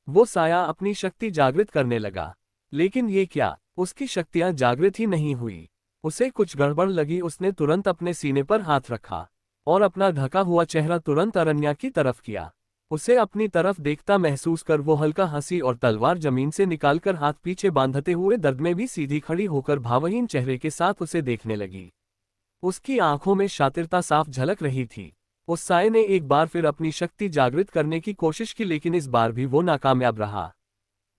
वो साया अपनी शक्ति जागृत करने लगा, लेकिन ये क्या, उसकी शक्तियां जागृत ही नहीं हुई। उसे कुछ गड़बड़ लगी। उसने तुरंत अपने सीने पर हाथ रखा और अपना ढका हुआ चेहरा तुरंत अरण्या की तरफ किया। उसे अपनी तरफ देखता महसूस कर वो हल्का हंसी और तलवार जमीन से निकालकर हाथ पीछे बांधते हुए दर्द में भी सीधी खड़ी होकर भावहीन चेहरे के साथ उसे देखने लगी। उसकी आंखों में शातिरता साफ झलक रही थी। उस साये ने एक बार फिर अपनी शक्ति जागृत करने की कोशिश की, लेकिन इस बार भी वो नाकामयाब रहा।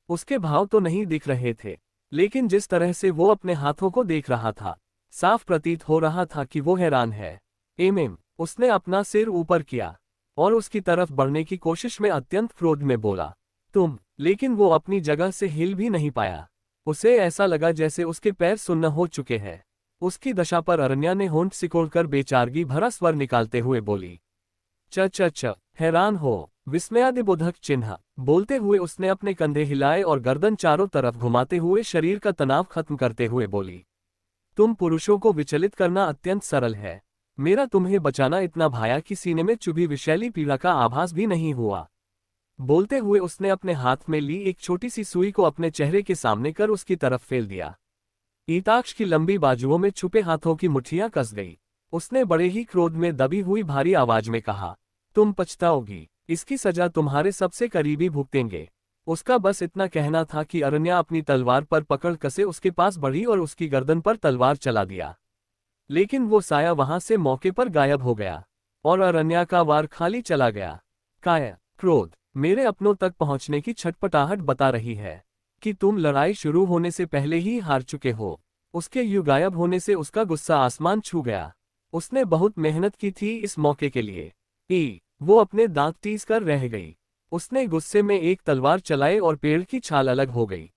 उसके भाव तो नहीं दिख रहे थे, लेकिन जिस तरह से वो अपने हाथों को देख रहा था, साफ प्रतीत हो रहा था कि वो हैरान है। एमएम, उसने अपना सिर ऊपर किया और उसकी तरफ बढ़ने की कोशिश में अत्यंत क्रोध में बोला, तुम। लेकिन वो अपनी जगह से हिल भी नहीं पाया। उसे ऐसा लगा जैसे उसके पैर सुन्न हो चुके हैं। उसकी दशा पर अरण्या ने होंठ सिकोड़कर बेचारगी भरा स्वर निकालते हुए बोली, च हैरान हो, विस्मयादिबोधक चिन्ह। बोलते हुए उसने अपने कंधे हिलाए और गर्दन चारों तरफ घुमाते हुए शरीर का तनाव खत्म करते हुए बोली, तुम पुरुषों को विचलित करना अत्यंत सरल है। मेरा तुम्हें बचाना इतना भाया कि सीने में चुभी विषैली पीड़ा का आभास भी नहीं हुआ। बोलते हुए उसने अपने हाथ में ली एक छोटी सी सुई को अपने चेहरे के सामने कर उसकी तरफ फेल दिया। ईताक्ष की लंबी बाजुओं में छुपे हाथों की मुट्ठियां कस गई। उसने बड़े ही क्रोध में दबी हुई भारी आवाज में कहा, तुम पछताओगी, इसकी सजा तुम्हारे सबसे करीबी भुगतेंगे। उसका बस इतना कहना था कि अरण्या अपनी तलवार पर पकड़ कसे उसके पास बढ़ी और उसकी गर्दन पर तलवार चला दिया। लेकिन वो साया वहां से मौके पर गायब हो गया और अरण्या का वार खाली चला गया। काय क्रोध मेरे अपनों तक पहुंचने की छटपटाहट बता रही है कि तुम लड़ाई शुरू होने से पहले ही हार चुके हो। उसके यूं गायब होने से उसका गुस्सा आसमान छू गया। उसने बहुत मेहनत की थी इस मौके के लिए। वो अपने दांत टीस कर रह गई। उसने गुस्से में एक तलवार चलाई और पेड़ की छाल अलग हो गई।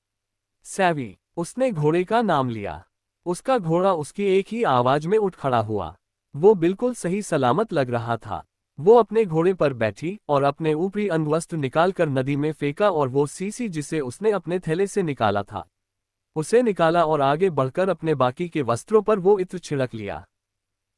सैवी, उसने घोड़े का नाम लिया। उसका घोड़ा उसकी एक ही आवाज में उठ खड़ा हुआ। वो बिल्कुल सही सलामत लग रहा था। वो अपने घोड़े पर बैठी और अपने ऊपरी अंगवस्त्र निकालकर नदी में फेंका और वो सीसी जिसे उसने अपने थैले से निकाला था उसे निकाला और आगे बढ़कर अपने बाकी के वस्त्रों पर वो इत्र छिड़क लिया।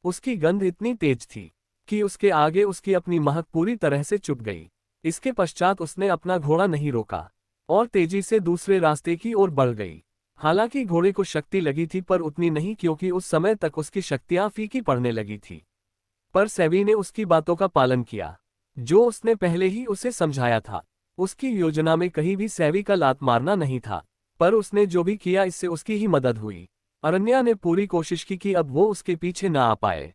उसकी गंध इतनी तेज थी कि उसके आगे उसकी अपनी महक पूरी तरह से चुप गई। इसके पश्चात उसने अपना घोड़ा नहीं रोका और तेजी से दूसरे रास्ते की ओर बढ़ गई। हालांकि घोड़े को शक्ति लगी थी, पर उतनी नहीं क्योंकि उस समय तक उसकी शक्तियां फीकी पड़ने लगी थी। पर सैवी ने उसकी बातों का पालन किया, जो उसने पहले ही उसे समझाया था। उसकी योजना में कहीं भी सैवी का लात मारना नहीं था, पर उसने जो भी किया इससे उसकी ही मदद हुई। अरण्या ने पूरी कोशिश की कि अब वो उसके पीछे ना आ पाए।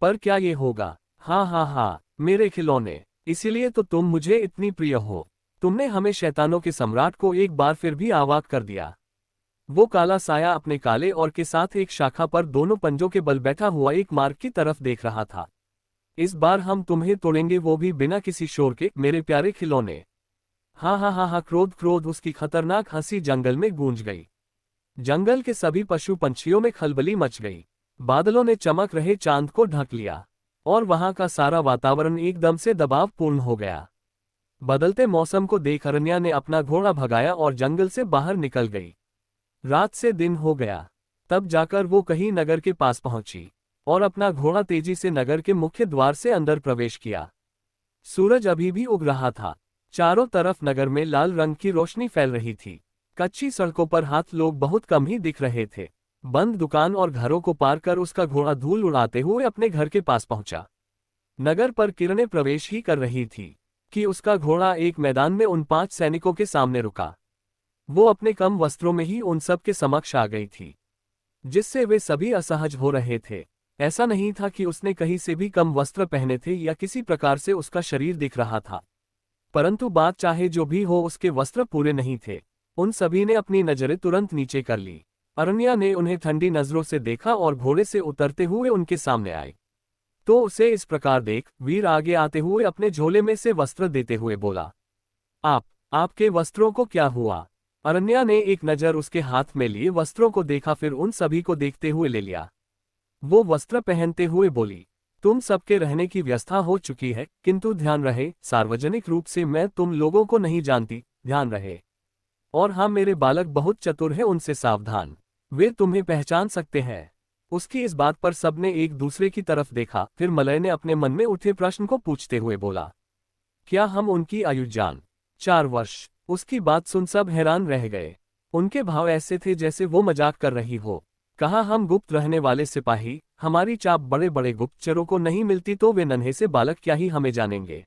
पर क्या ये होगा? हाँ हाँ हाँ, मेरे खिलौने, इसीलिए तो तुम मुझे इतनी प्रिय हो। तुमने हमें शैतानों के सम्राट को एक बार फिर भी आवाक कर दिया। वो काला साया अपने काले और के साथ एक शाखा पर दोनों पंजों के बल बैठा हुआ एक मार्ग की तरफ देख रहा था। इस बार हम तुम्हें तोड़ेंगे, वो भी बिना किसी शोर के, मेरे प्यारे खिलौने। हाँ हाँ हाँ हाँ, क्रोध क्रोध उसकी खतरनाक हंसी जंगल में गूंज गई। जंगल के सभी पशु पंछियों में खलबली मच गई। बादलों ने चमक रहे चांद को ढक लिया और वहां का सारा वातावरण एकदम से दबावपूर्ण हो गया। बदलते मौसम को देख अरण्या ने अपना घोड़ा भगाया और जंगल से बाहर निकल गई। रात से दिन हो गया, तब जाकर वो कहीं नगर के पास पहुंची और अपना घोड़ा तेजी से नगर के मुख्य द्वार से अंदर प्रवेश किया। सूरज अभी भी उग रहा था। चारों तरफ नगर में लाल रंग की रोशनी फैल रही थी। कच्ची सड़कों पर हाथ लोग बहुत कम ही दिख रहे थे। बंद दुकान और घरों को पार कर उसका घोड़ा धूल उड़ाते हुए अपने घर के पास पहुंचा। नगर पर किरणें प्रवेश ही कर रही थी कि उसका घोड़ा एक मैदान में उन 5 सैनिकों के सामने रुका। वो अपने कम वस्त्रों में ही उन सब के समक्ष आ गई थी, जिससे वे सभी असहज हो रहे थे। ऐसा नहीं था कि उसने कहीं से भी कम वस्त्र पहने थे या किसी प्रकार से उसका शरीर दिख रहा था। परंतु बात चाहे जो भी हो, उसके वस्त्र पूरे नहीं थे। उन सभी ने अपनी नजरें तुरंत नीचे कर ली। अरण्या ने उन्हें ठंडी नजरों से देखा और घोड़े से उतरते हुए उनके सामने आए। तो उसे इस प्रकार देख वीर आगे आते हुए अपने झोले में से वस्त्र देते हुए बोला, आपके वस्त्रों को क्या हुआ? अरण्या ने एक नजर उसके हाथ में लिए वस्त्रों को देखा, फिर उन सभी को देखते हुए ले लिया। वो वस्त्र पहनते हुए बोली, तुम सबके रहने की व्यवस्था हो चुकी है, किंतु ध्यान रहे, सार्वजनिक रूप से मैं तुम लोगों को नहीं जानती, ध्यान रहे। और हाँ, मेरे बालक बहुत चतुर है, उनसे सावधान, वे तुम्हें पहचान सकते हैं। उसकी इस बात पर सबने एक दूसरे की तरफ देखा। फिर मलय ने अपने मन में उठे प्रश्न को पूछते हुए बोला, क्या हम उनकी आयु जान? 4 वर्ष। उसकी बात सुन सब हैरान रह गए। उनके भाव ऐसे थे जैसे वो मजाक कर रही हो। कहा, हम गुप्त रहने वाले सिपाही, हमारी चाप बड़े बड़े गुप्तचरों को नहीं मिलती, तो वे नन्हे से बालक क्या ही हमें जानेंगे?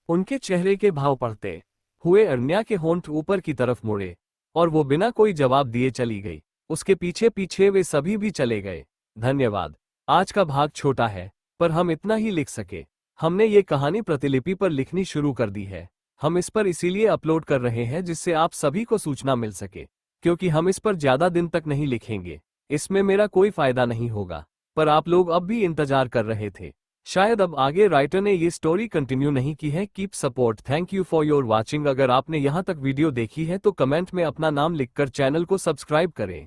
उनके चेहरे के भाव पढ़ते हुए अरण्या के होंठ ऊपर की तरफ मुड़े और वो बिना कोई जवाब दिए चली गई। उसके पीछे पीछे वे सभी भी चले गए। धन्यवाद। आज का भाग छोटा है, पर हम इतना ही लिख सके। हमने ये कहानी प्रतिलिपि पर लिखनी शुरू कर दी है। हम इस पर इसीलिए अपलोड कर रहे हैं जिससे आप सभी को सूचना मिल सके, क्योंकि हम इस पर ज्यादा दिन तक नहीं लिखेंगे। इसमें मेरा कोई फायदा नहीं होगा, पर आप लोग अब भी इंतजार कर रहे थे। शायद अब आगे राइटर ने ये स्टोरी कंटिन्यू नहीं की है। Keep support. Thank you for your watching. अगर आपने यहाँ तक वीडियो देखी है तो कमेंट में अपना नाम लिखकर चैनल को सब्सक्राइब करें।